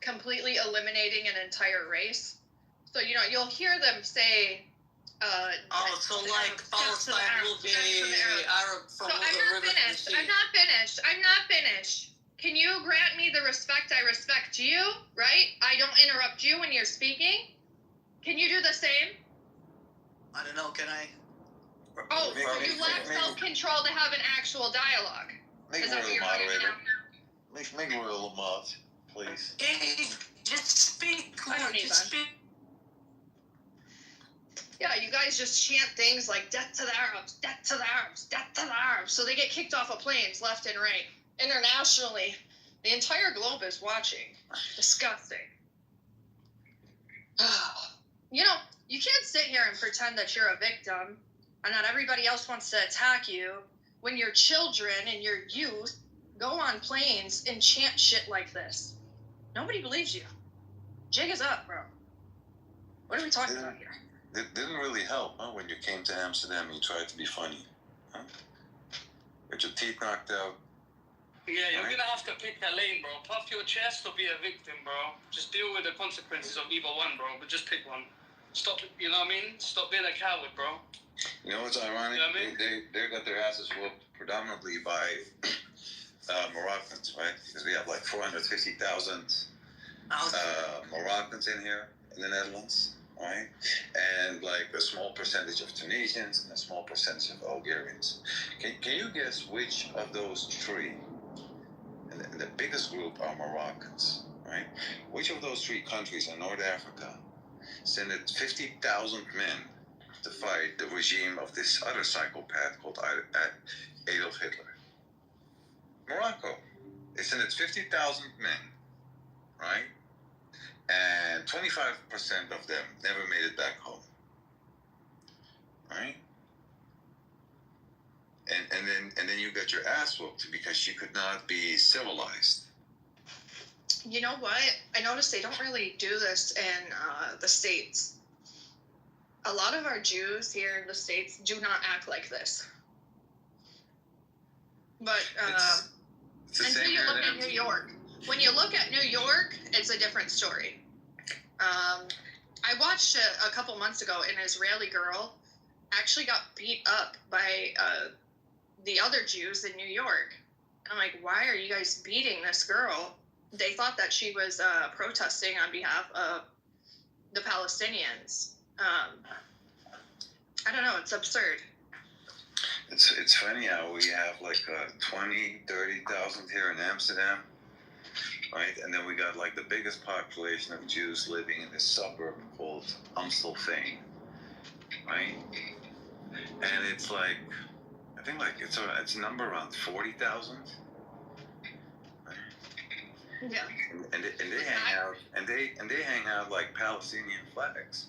completely eliminating an entire race. So, you'll hear them say, so like Palestine will be Arab from so I'm not finished. Can you grant me the respect I respect you, right? I don't interrupt you when you're speaking. Can you do the same? I don't know, can I? Oh, so you lack self-control to have an actual dialogue. Make Royal moderator. Make Royal mod, please. Hey, just speak. Speak. Yeah, you guys just chant things like death to the Arabs, death to the Arabs, death to the Arabs. So they get kicked off of planes left and right. Internationally, the entire globe is watching. Disgusting. You can't sit here and pretend that you're a victim and that everybody else wants to attack you when your children and your youth go on planes and chant shit like this. Nobody believes you. Jig is up, bro. What are we talking about here? It didn't really help, huh? When you came to Amsterdam, you tried to be funny, huh? With your teeth knocked out. Yeah, you're gonna have to pick a lane, bro. Puff your chest or be a victim, bro. Just deal with the consequences of either one, bro. But just pick one. Stop. You know what I mean? Stop being a coward, bro. You know what's ironic? You know what I mean? They got their asses whooped predominantly by Moroccans, right? Because we have like 450,000 Moroccans in here in the Netherlands. Right, and like a small percentage of Tunisians and a small percentage of Algerians. Can you guess which of those three? And the biggest group are Moroccans, right? Which of those three countries in North Africa sent 50,000 men to fight the regime of this other psychopath called Adolf Hitler. Morocco, they sent its 50,000 men, right? And 25% of them never made it back home, right? And then you got your ass whooped because you could not be civilized. You know what? I noticed they don't really do this in the States. A lot of our Jews here in the States do not act like this. But It's the until same you here look in at New York, when you look at New York, it's a different story. I watched a couple months ago an Israeli girl actually got beat up by the other Jews in New York. And I'm like, why are you guys beating this girl? They thought that she was protesting on behalf of the Palestinians. I don't know, it's absurd. It's funny how we have like 20, 30,000 here in Amsterdam, right? And then we got like the biggest population of Jews living in this suburb called Amstelveen, right? And it's like, I think like it's a number around 40,000. Yeah. And they hang out and they hang out like Palestinian flags.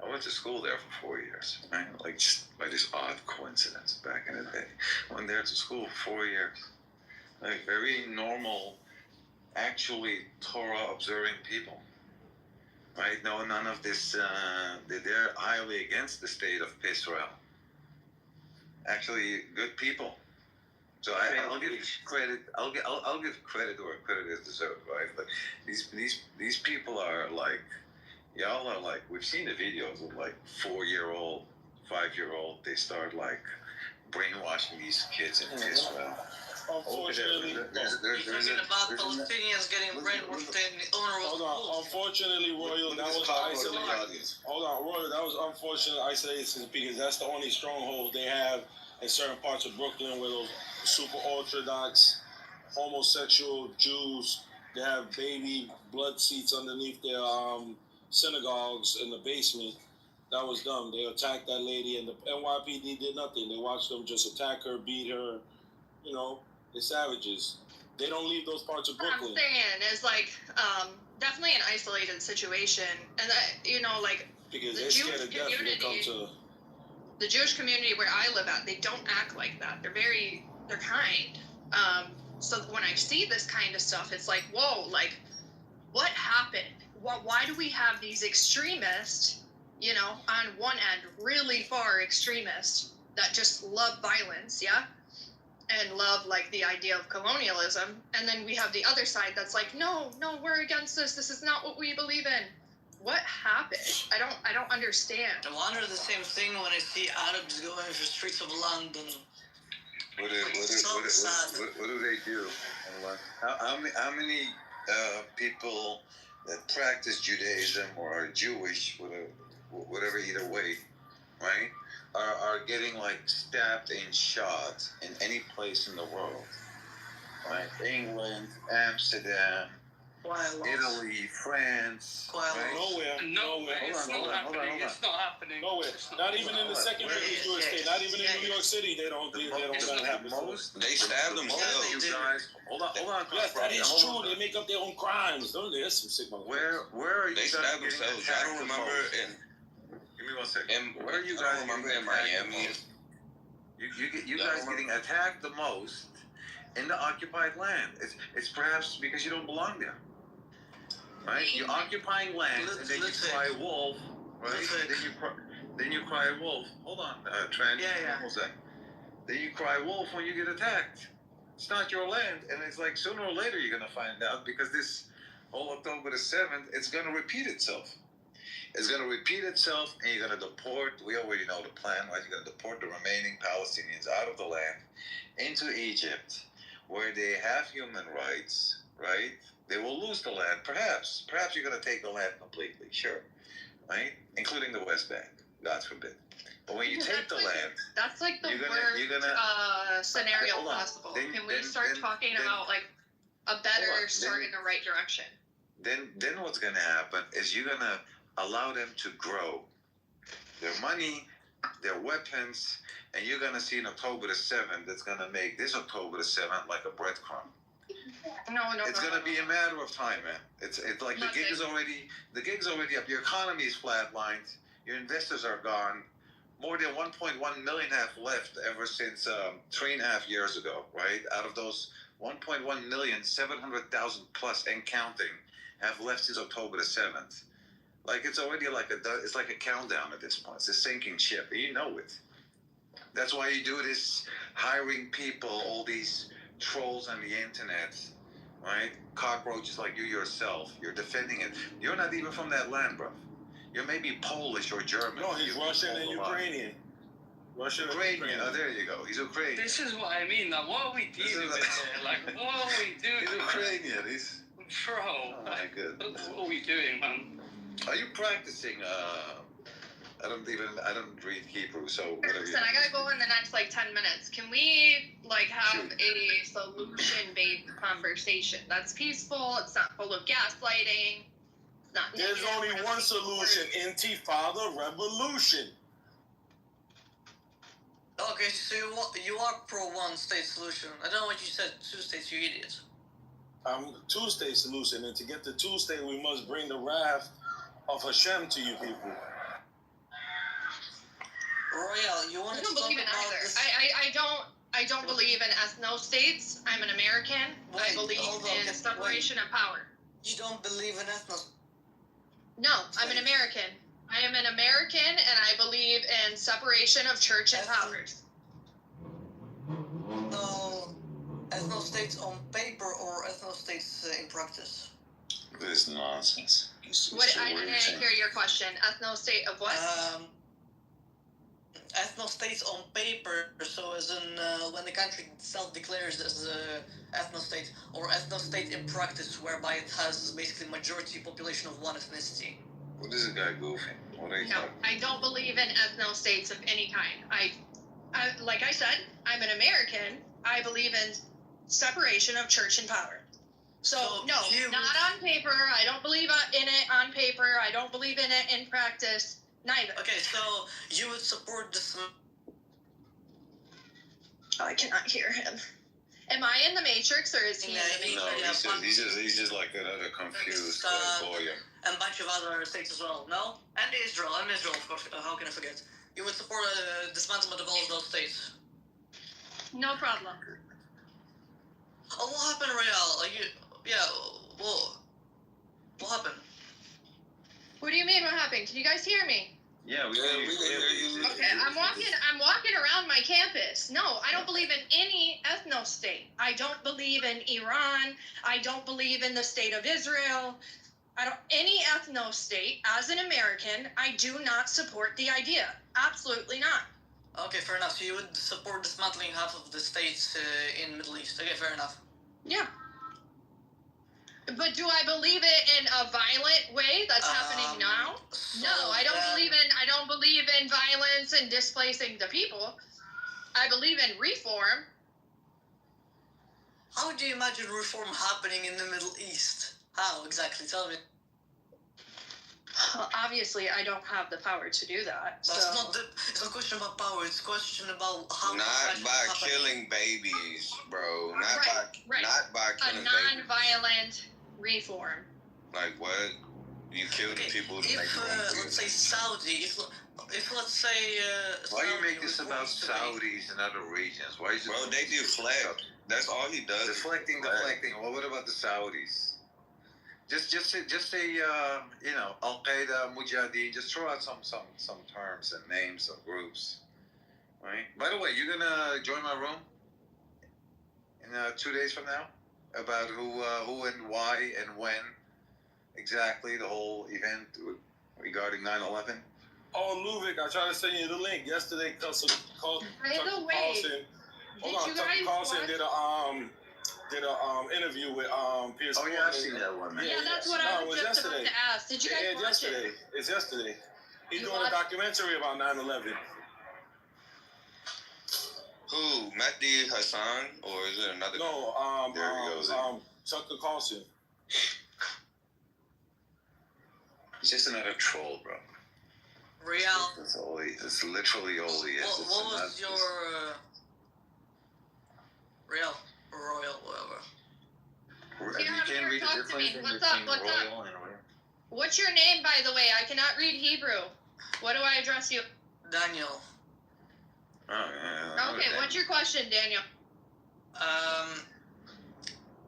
I went to school there for 4 years, right? Like just by this odd coincidence back in the day. I went there to school for 4 years. Like very normal, actually Torah observing people. Right? No, none of this. They're highly against the state of Israel. Actually, good people. So I'll give credit. I'll give credit where credit is deserved, right? But these people are like, y'all are like, we've seen the videos of like 4-year-old, 5-year-old. They start like brainwashing these kids in Israel. Unfortunately, Talking about Palestinians getting brainwashed in the owner of hold on. Unfortunately, Royal, that was isolated. Hold on, Royal, that was unfortunate isolated because that's the only stronghold they have in certain parts of Brooklyn where those super orthodox homosexual Jews, they have baby blood seats underneath their synagogues in the basement. That was dumb. They attacked that lady and the NYPD did nothing. They watched them just attack her, beat her, you know. They're savages. They don't leave those parts of Brooklyn. What I'm saying is like definitely an isolated situation, and that, you know, like Because the they're Jewish scared to death when they come community, to. the Jewish community where I live at, they don't act like that. They're kind. So when I see this kind of stuff, it's like, whoa, like what happened? Why do we have these extremists, you know, on one end, really far extremists that just love violence, yeah? And love like the idea of colonialism, and then we have the other side that's like, no, we're against this. This is not what we believe in. What happened? I don't understand. I wonder the same thing when I see Arabs going through the streets of London. What do they do? How many people that practice Judaism or are Jewish, whatever either way, right? Are getting like stabbed and shot in any place in the world, right? England, Amsterdam, Italy, France, right? Nowhere. It's not happening. Nowhere. Not even in the second biggest Jewish state. Not even in New York City. They don't let it happen. They stab themselves. You guys, hold on. Yes, that is true. They make up their own crimes. There's some sick motherfuckers. Where are you They guys stab getting themselves. attacked I don't the remember most? in. Give me 1 second. Where are you I guys don't remember getting in attacked the Miami. most? You guys getting attacked the most in the occupied land. It's perhaps because you don't belong there, right? You're occupying land, and then you cry wolf, right? Then you cry wolf. Hold on, Trent. Yeah. Almost there. Then you cry wolf when you get attacked. It's not your land, and it's like sooner or later you're gonna find out because this whole October the 7th, it's gonna repeat itself. It's going to repeat itself, and you're going to deport. We already know the plan, right? You're going to deport the remaining Palestinians out of the land into Egypt, where they have human rights, right? They will lose the land, perhaps. Perhaps you're going to take the land completely, sure, right? Including the West Bank, God forbid. But when you take the land, that's like the worst scenario possible. Can we start talking about like a better start in the right direction? Then what's going to happen is you're going to allow them to grow, their money, their weapons, and you're gonna see in October the 7th that's gonna make this October the 7th like a breadcrumb. No. It's gonna be a matter of time, man. It's like the gig is already up. Your economy is flatlined. Your investors are gone. More than 1.1 million have left ever since 3.5 years ago, right? Out of those 1.1 million, 700,000 plus and counting have left since October the 7th. Like it's already it's like a countdown at this point. It's a sinking ship. You know it. That's why you do this, hiring people, all these trolls on the internet, right? Cockroaches like you yourself. You're defending it. You're not even from that land, bro. You're maybe Polish or German. No, he's Russian and Ukrainian. Ukrainian. Oh, there you go. He's Ukrainian. This is what I mean. Like, what are we dealing with here? Like, what are we doing? He's Ukrainian. He's. Bro. Oh my goodness. What are we doing, man? Are you practicing? I don't read Hebrew, so whatever. Listen, I gotta go in the next 10 minutes. Can we have a solution-based conversation that's peaceful? It's not full of gaslighting. It's not. There's only one solution: Intifada revolution. Okay, so you are pro one-state solution. I don't know what you said. 2 states, you idiot. Two-state solution, and to get the two-state, we must bring the wrath of Hashem to you people. Royale, you want to talk believe in about either. this? I don't believe in ethno-states. I'm an American. I believe in separation of power. You don't believe in ethno? No, I'm an American. I am an American, and I believe in separation of church and powers. So, ethno-states on paper or ethno-states in practice? This is nonsense. I didn't hear your question. Ethno-state of what? Ethno-states on paper, so as in when the country self-declares as a ethno-state, or ethno-state in practice, whereby it has basically majority population of one ethnicity. What is this guy goofing? What are you No, talking? I don't believe in ethno-states of any kind. I, like I said, I'm an American. I believe in separation of church and power. So no, not on paper. I don't believe in it on paper. I don't believe in it in practice. Neither. Okay, so you would support this? Oh, I cannot hear him. Am I in the Matrix or is he in the Matrix? No, he's just like another confused lawyer. And a bunch of other states as well, no? And Israel, of course, how can I forget? You would support dismantlement of all of those states? No problem. Oh, what happened, Royale? Well, what happened? What do you mean? What happened? Can you guys hear me? Yeah, we hear you. Okay, I'm walking around my campus. No, I don't believe in any ethno-state. I don't believe in Iran. I don't believe in the state of Israel. Any ethno-state. As an American, I do not support the idea. Absolutely not. Okay, fair enough. So you would support dismantling half of the states in Middle East. Okay, fair enough. Yeah. But do I believe it in a violent way that's happening now? So no, I don't believe in violence and displacing the people. I believe in reform. How do you imagine reform happening in the Middle East? How exactly? Tell me. Obviously, I don't have the power to do that. It's not a question about power. It's a question about how. Not by killing babies, bro. Not by killing babies. A non-violent reform. Like what? You kill the people to make let's say Saudi, if let's say why you make this about Saudis and other regions? Why is it? Bro, they deflect. That's all he does. Deflecting. Well, what about the Saudis? Just say Al Qaeda, Mujahideen. Just throw out some terms and names of groups, right? By the way, you're gonna join my room in 2 days from now about who and why and when exactly the whole event regarding 9/11. Oh, Luvic, I tried to send you the link yesterday. Tucker Carlson. Did a interview with Pierce. Oh yeah, I've seen that one. Man. Yeah, that's what I was just about to ask. Did you guys watch it? It's yesterday. He's doing a documentary about 9/11. Who? Mehdi Hassan, or is it another? No, there he goes. Tucker Carlson. He's just another troll, bro. Real. That's all it's literally all he is. What was your Real Royal whatever? You can't read the Talk to me. difference What's up? between What's up? royal and royal. What's your name, by the way? I cannot read Hebrew. What do I address you? Daniel. Oh, yeah, Okay, what's your question, Daniel?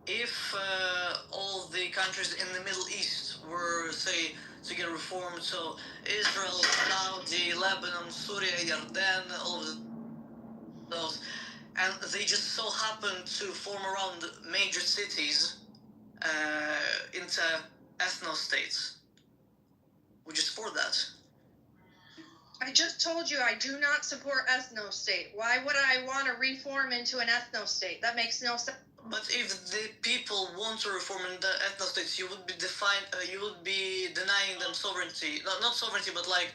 If all the countries in the Middle East were, say, to get reformed, so Israel, Saudi, Lebanon, Syria, Jordan, all of those, and they just so happen to form around major cities into ethno-states, would you support that? I just told you I do not support ethno-state. Why would I want to reform into an ethno-state? That makes no sense. But if the people want to reform in the ethno-states, you would be denying them sovereignty. Not sovereignty, but like,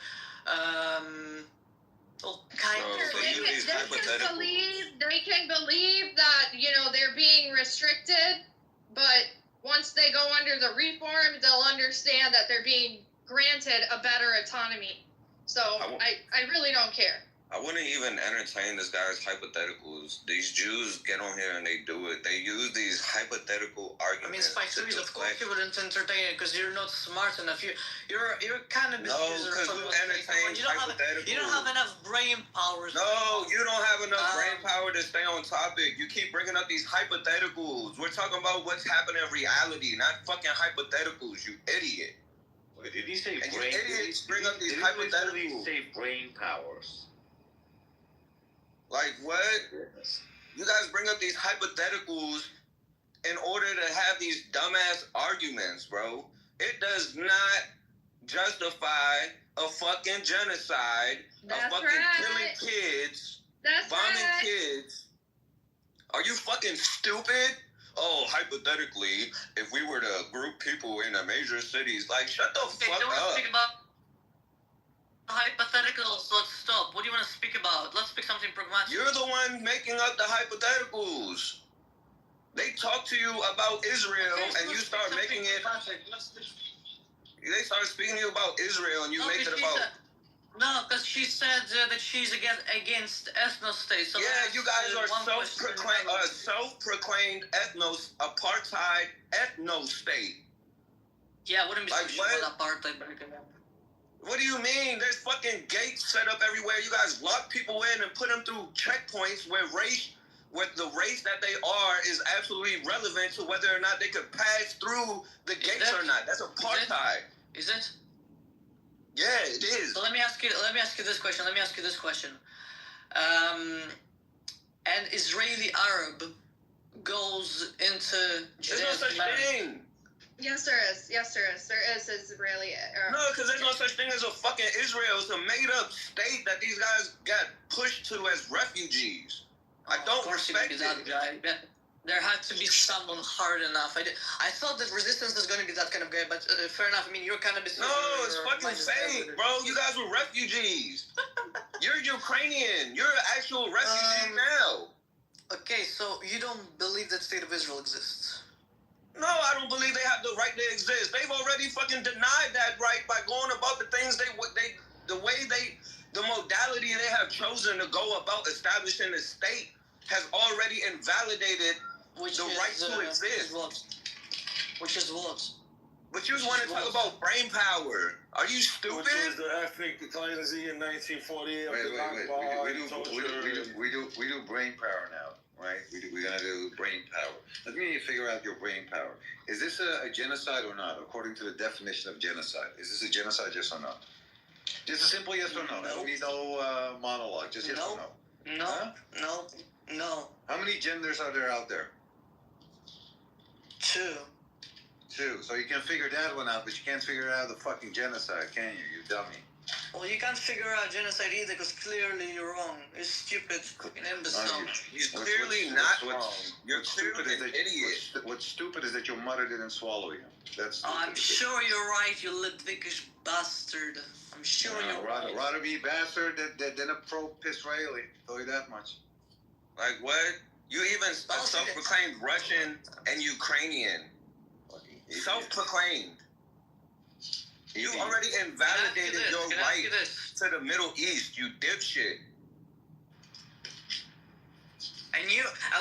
well, kind of. So you these hypothetical. They can believe that, they're being restricted, but once they go under the reform, they'll understand that they're being granted a better autonomy. So I really don't care. I wouldn't even entertain this guy's hypotheticals. These Jews get on here and they do it. They use these hypothetical arguments. I mean, Spike Louise, of course you wouldn't entertain it because you're not smart enough. You're kind of No, because you entertain hypotheticals. You don't have enough brain power. No, you don't have enough brain power to stay on topic. You keep bringing up these hypotheticals. We're talking about what's happening in reality, not fucking hypotheticals, you idiot. Wait, did he say and brain? You idiots bring up these did hypotheticals. Did he say brain powers? Like what? You guys bring up these hypotheticals in order to have these dumbass arguments, bro. It does not justify a fucking genocide, a fucking killing kids, bombing kids. Are you fucking stupid? Oh, hypothetically, if we were to group people in the major cities, like, shut the fuck up. Speak about hypotheticals. Let's stop. What do you want to speak about? Let's speak something pragmatic. You're the one making up the hypotheticals. They talk to you about Israel, and you start making it. They start speaking to you about Israel, and you make it about. No, because she said that she's against ethno-states. So yeah, you guys are self-proclaimed apartheid ethno-state. Yeah, I wouldn't be like what? Apartheid. What do you mean? There's fucking gates set up everywhere. You guys lock people in and put them through checkpoints where the race that they are is absolutely relevant to whether or not they could pass through the gates or not. That's apartheid. Is it? Yeah, it is. So let me ask you this question. An Israeli Arab goes into There's no such thing. Yes, there is. There is Israeli Arab. No, because there's no such thing as a fucking Israel. It's a made-up state that these guys got pushed to as refugees. I don't respect it. There had to be someone hard enough. I thought that resistance was going to be that kind of guy, but fair enough. I mean, you're kind of... No, it's fucking fake, bro. You guys were refugees. You're Ukrainian. You're an actual refugee now. Okay, so you don't believe that state of Israel exists? No, I don't believe they have the right to exist. They've already fucking denied that right by going about the things the modality they have chosen to go about establishing a state has already invalidated the right to exist. Which is what? But you want to talk about brain power. Are you stupid? Which was the ethnic cleansing in 1948. We do brain power now, right? We're gonna do brain power. Let me figure out your brain power. Is this a genocide or not? According to the definition of genocide, is this a genocide? Yes or no? Just a simple yes or no. There need no monologue. Just yes or no. No. Huh? No. How many genders are there out there? 2. So you can figure that one out, but you can't figure out the fucking genocide, can you? You dummy. Well, you can't figure out genocide either because clearly you're wrong. You're stupid. Fucking imbecile. He's clearly not wrong. You're clearly an idiot. What's stupid is that you muttered it and swallowed it. That's stupid. I'm sure you're right, you Litvikish bastard. I'm sure you're right. Rather be bastard than a pro-Israeli. Tell you that much. Like what? You even self-proclaimed Russian and Ukrainian. Self-proclaimed. You already invalidated your Can I ask right you this? to the Middle East, you dipshit. And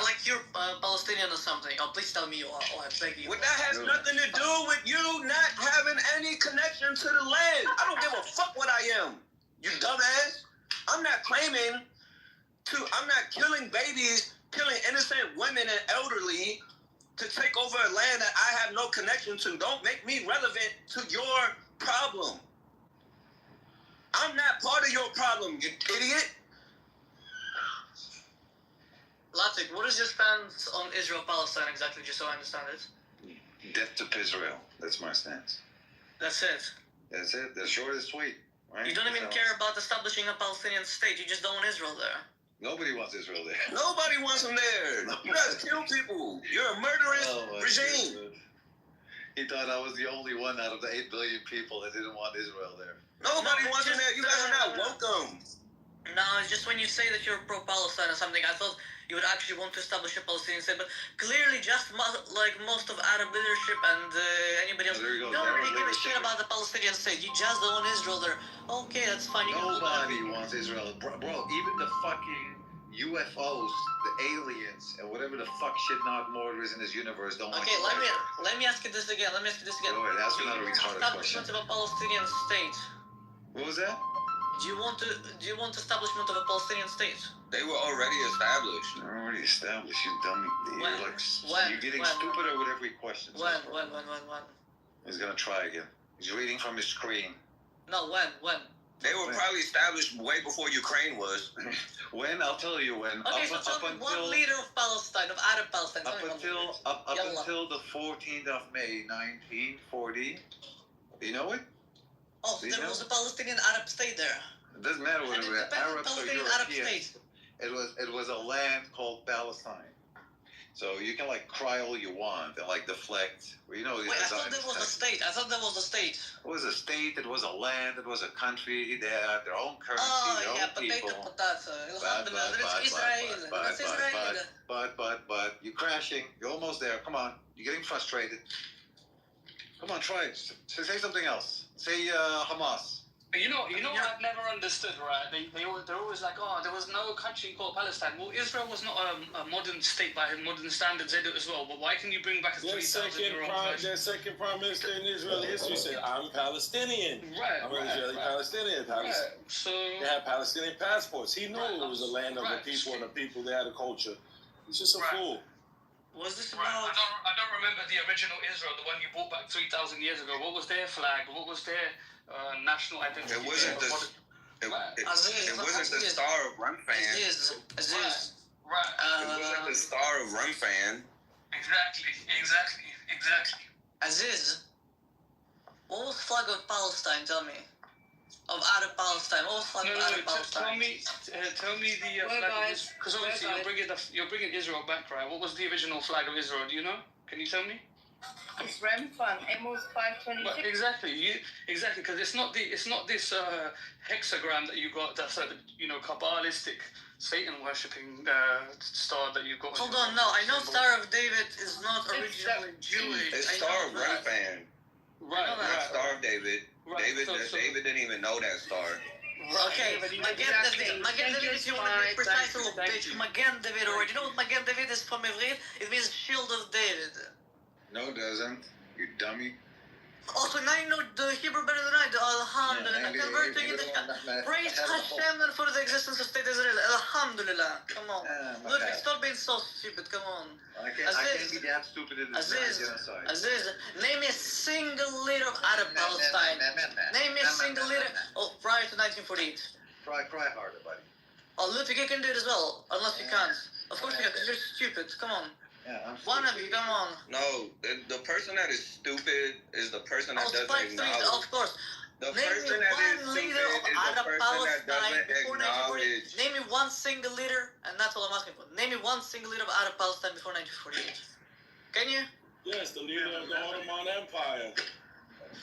like you're Palestinian or something. Oh, please tell me you are. Oh, I beg you. Well, that has nothing to do with you not having any connection to the land. I don't give a fuck what I am. You dumbass. I'm not killing babies, killing innocent women and elderly to take over a land that I have no connection to. Don't make me relevant to your problem. I'm not part of your problem, you idiot. Latik, what is your stance on Israel-Palestine exactly, just so I understand it? Death to Israel. That's my stance. That's it. That's it. That's short and sweet. Right? You don't even care about establishing a Palestinian state. You just don't want Israel there. Nobody wants Israel there. Nobody wants them there. You guys kill people. You're a murderous regime. Goodness. He thought I was the only one out of the 8 billion people that didn't want Israel there. Nobody wants them there. You guys are not welcome. No, it's just when you say that you're pro-Palestine or something, I thought you would actually want to establish a Palestinian state, but clearly just like most of Arab leadership and anybody else, you don't really give a shit about the Palestinian state. You just don't want Israel there. Okay, that's fine. Nobody wants Israel. Bro, even the fucking UFOs, the aliens, and whatever the fuck shit not more there is in this universe don't want Okay, Israel. let me ask you this again. Go ahead, ask another retarded question. Establishment of a Palestinian state. What was that? Do you want establishment of a Palestinian state? They were already established. They're already established, you dummy. You're getting When? stupider with every question. When? He's gonna try again. He's reading from his screen. No, when? They were probably established way before Ukraine was. When? I'll tell you when. Okay, so tell me one leader of Palestine, of Arab Palestine. Up until the 14th of May, 1940. You know it? Oh, there was a Palestinian Arab state there. It doesn't matter whether we're Arabs or Arab Europeans. state. It was a land called Palestine. So you can like cry all you want and like deflect. Well, you know, wait, I thought there was a state. It was a state. It was a land. It was a country. They had their own currency, their own people. But you're crashing. You're almost there. Come on. You're getting frustrated. Come on, try it. Say something else. Say Hamas. You know what I've never understood, right? They're always like, oh, there was no country called Palestine. Well, Israel was not a modern state by modern standards, they do as well. But why can you bring back a 3,000-year-old version? Their second prime minister in Israeli history said, I'm Palestinian. Right, I'm Israeli Palestinian. So they had Palestinian passports. He knew it was a land of the people and the people. They had a culture. He's just a fool. Was this right? I don't remember the original Israel, the one you brought back 3,000 years ago. What was their flag? What was their national identity? It wasn't the Star of Run Fan. Aziz. Right. It wasn't the Star of Run Fan. Exactly. Aziz, what was flag of Palestine? Tell me. Of Arab Palestine. What was flag of Arab Palestine? Tell me the flag. Because obviously you're bringing Israel back, right? What was the original flag of Israel? Do you know? Can you tell me? It's Remphan, Amos 526. Exactly, because it's not this hexagram that you got. That's like Kabbalistic Satan worshipping star that you got. Hold on, no, I know Star of David is not originally Jewish. It's Star of Run Fan. Right. Not Star of David. Right. David didn't even know that star. Okay, Magen David, if you want to be precise, little bitch. Magen David, already. You know what Magen David is from Ivrit? It means Shield of David. No, it doesn't. You dummy. Also, now you know the Hebrew better than I do. Alhamdulillah. Convert to English. Praise Hashem for the existence of State Israel. Alhamdulillah. Come on. Look, stop being so stupid. Come on. I can't be that stupid in this genocide. Aziz, name me a single leader of Arab Palestine. Name me a single leader prior to 1948. Cry harder, buddy. Oh, Ludwig, you can do it as well. Unless you can't. Of course you can, because you're stupid. Come on. Yeah, one of you, come on. No, the person that is stupid is the person that doesn't acknowledge. Of course. The person that is stupid is the person that doesn't acknowledge. Name me one single leader, and that's all I'm asking for. Name me one single leader of Arab Palestine before 1948. Can you? Yes, the leader of the Ottoman Empire.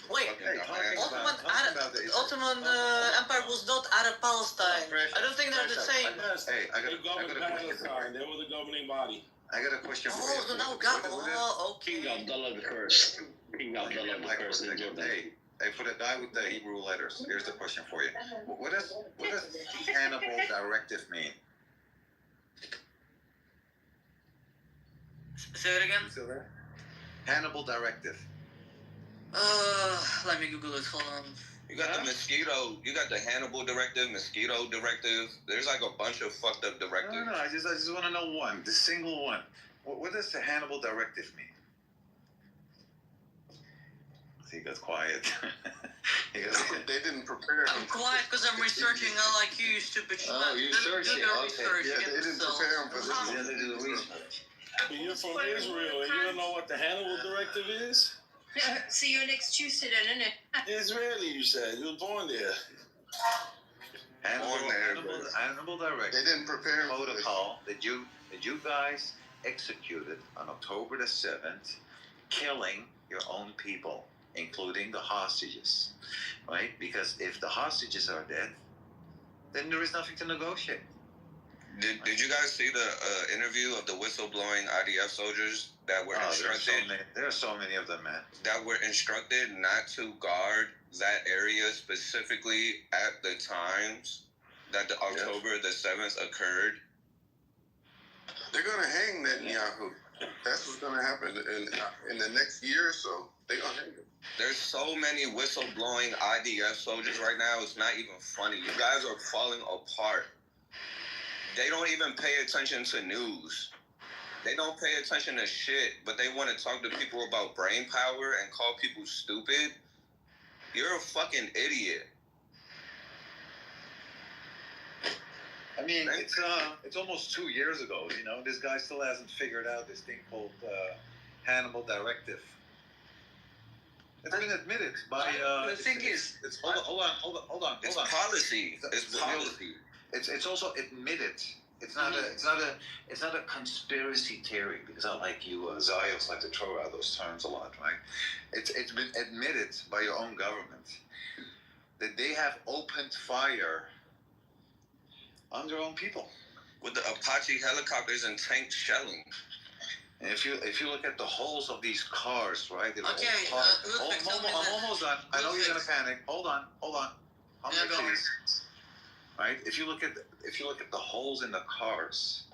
Wait, Ottoman Empire was not Arab Palestine. I don't think they're the same. Hey, I got a question. They were the governing body. I got a question for you. Okay. King Abdullah the First. King Abdullah the First in Jordan. Hey, Hey, for the guy with the Hebrew letters, here's the question for you. What does the Hannibal Directive mean? Say it again. Still there? Hannibal Directive. Let me Google it. Hold on. You got the mosquito. You got the Hannibal Directive, mosquito directive. There's like a bunch of fucked up directives. No, I just want to know one, the single one. What does the Hannibal Directive mean? He got quiet. They didn't prepare him. I'm quiet because I'm researching. Unlike you, stupid shit. Oh, you searching? Do the Okay. research. Yeah, they didn't prepare him for this. Oh. They had to do the research. But you're from Israel and you don't know what the Hannibal Directive is? See you next Tuesday then, innit? Israeli, you said. You were born there. Hannibal Directive. They didn't prepare him protocol that you guys executed on October the 7th, killing your own people, including the hostages, right? Because if the hostages are dead, then there is nothing to negotiate. Did you guys see the interview of the whistleblowing IDF soldiers that were instructed? There are so many of them, man. That were instructed not to guard that area specifically at the times that the October the 7th occurred. They're gonna hang Netanyahu. That's what's gonna happen in the next year or so. They're gonna hang him. There's so many whistleblowing IDF soldiers right now. It's not even funny. You guys are falling apart. They don't even pay attention to news. They don't pay attention to shit, but they want to talk to people about brain power and call people stupid. You're a fucking idiot. I mean, it's almost 2 years ago. You know, this guy still hasn't figured out this thing called Hannibal Directive. It's been admitted by. The thing is, it's hold on. It's policy. It's policy. It's also admitted. It's not a conspiracy theory, because I like you Zios like to throw out those terms a lot, right? It's been admitted by your own government that they have opened fire on their own people with the Apache helicopters and tanks shelling. And if you look at the holes of these cars, right? Okay, I'm almost done. I know you're gonna panic. Hold on. Please. Right? If you look at the holes in the cars,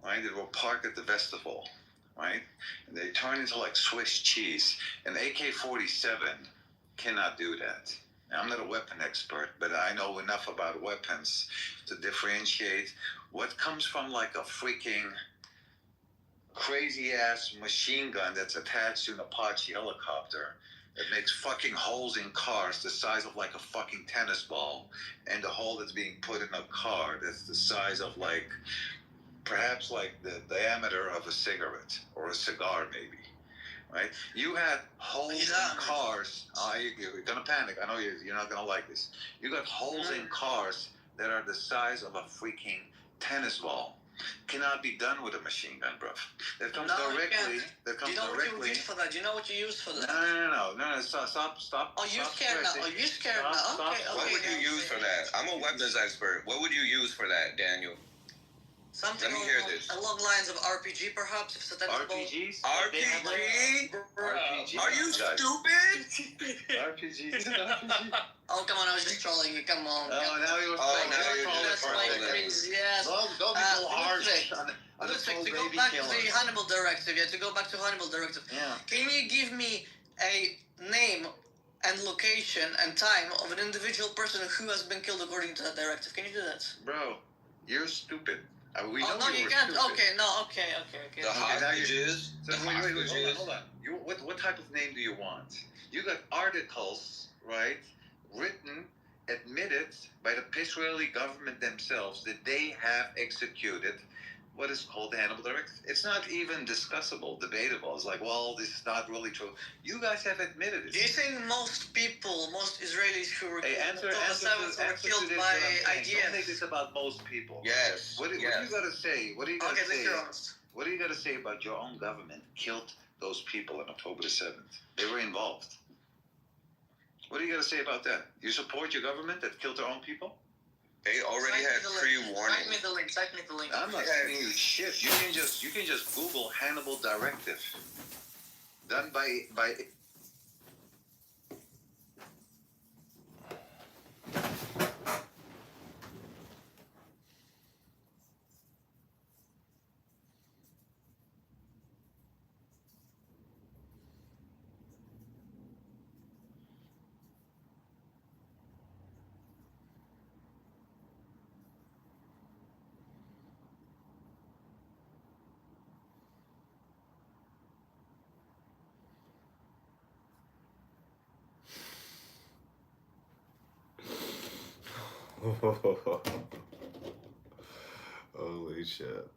right, that were parked at the festival, right, and they turn into like Swiss cheese. An AK-47 cannot do that. Now, I'm not a weapon expert, but I know enough about weapons to differentiate what comes from like a freaking crazy ass machine gun that's attached to an Apache helicopter that makes fucking holes in cars the size of like a fucking tennis ball, and the hole that's being put in a car that's the size of like perhaps like the diameter of a cigarette or a cigar maybe, right? You had holes in cars. You're gonna panic. I know you're not gonna like this. You got holes in cars that are the size of a freaking tennis ball. Cannot be done with a machine gun, bro. That comes directly. That comes directly. Do you know what you use for that? Do you know what you use for that? No. Stop. Oh, you're scared now. Oh, you're scared now. Okay. What would you use for that? I'm a weapons expert. What would you use for that, Daniel? Something Let me hear this. Along lines of RPG, perhaps. If RPGs? RPG? RPG? Are you stupid? RPG? Oh, come on, I was just trolling you. Come on. Oh, now you're trolling. Yes. Don't be so harsh. Ludwig, to go back to the Hannibal Directive. Yeah, to go back to Hannibal Directive. Yeah. Can you give me a name and location and time of an individual person who has been killed according to that directive? Can you do that? Bro, you're stupid. We oh, know no, you can't. Stupid. Okay. The hostages. Hold on. What type of name do you want? You got articles, right, written, admitted by the Israeli government themselves that they have executed what is called the Hannibal Directive. It's not even discussable, debatable. It's like, well, this is not really true. You guys have admitted it. Do you think most people, most Israelis who were answer killed to by IDF? Don't make IDF? this about most people. Yes. What do you gotta say? What do you gotta say? Honest. What do you gotta say about your own government killed those people on October the 7th? They were involved. What do you gotta say about that? You support your government that killed their own people? They already had pre-warning. Type me the link. I'm not sending you shit. You can just Google Hannibal Directive. Done by Holy shit.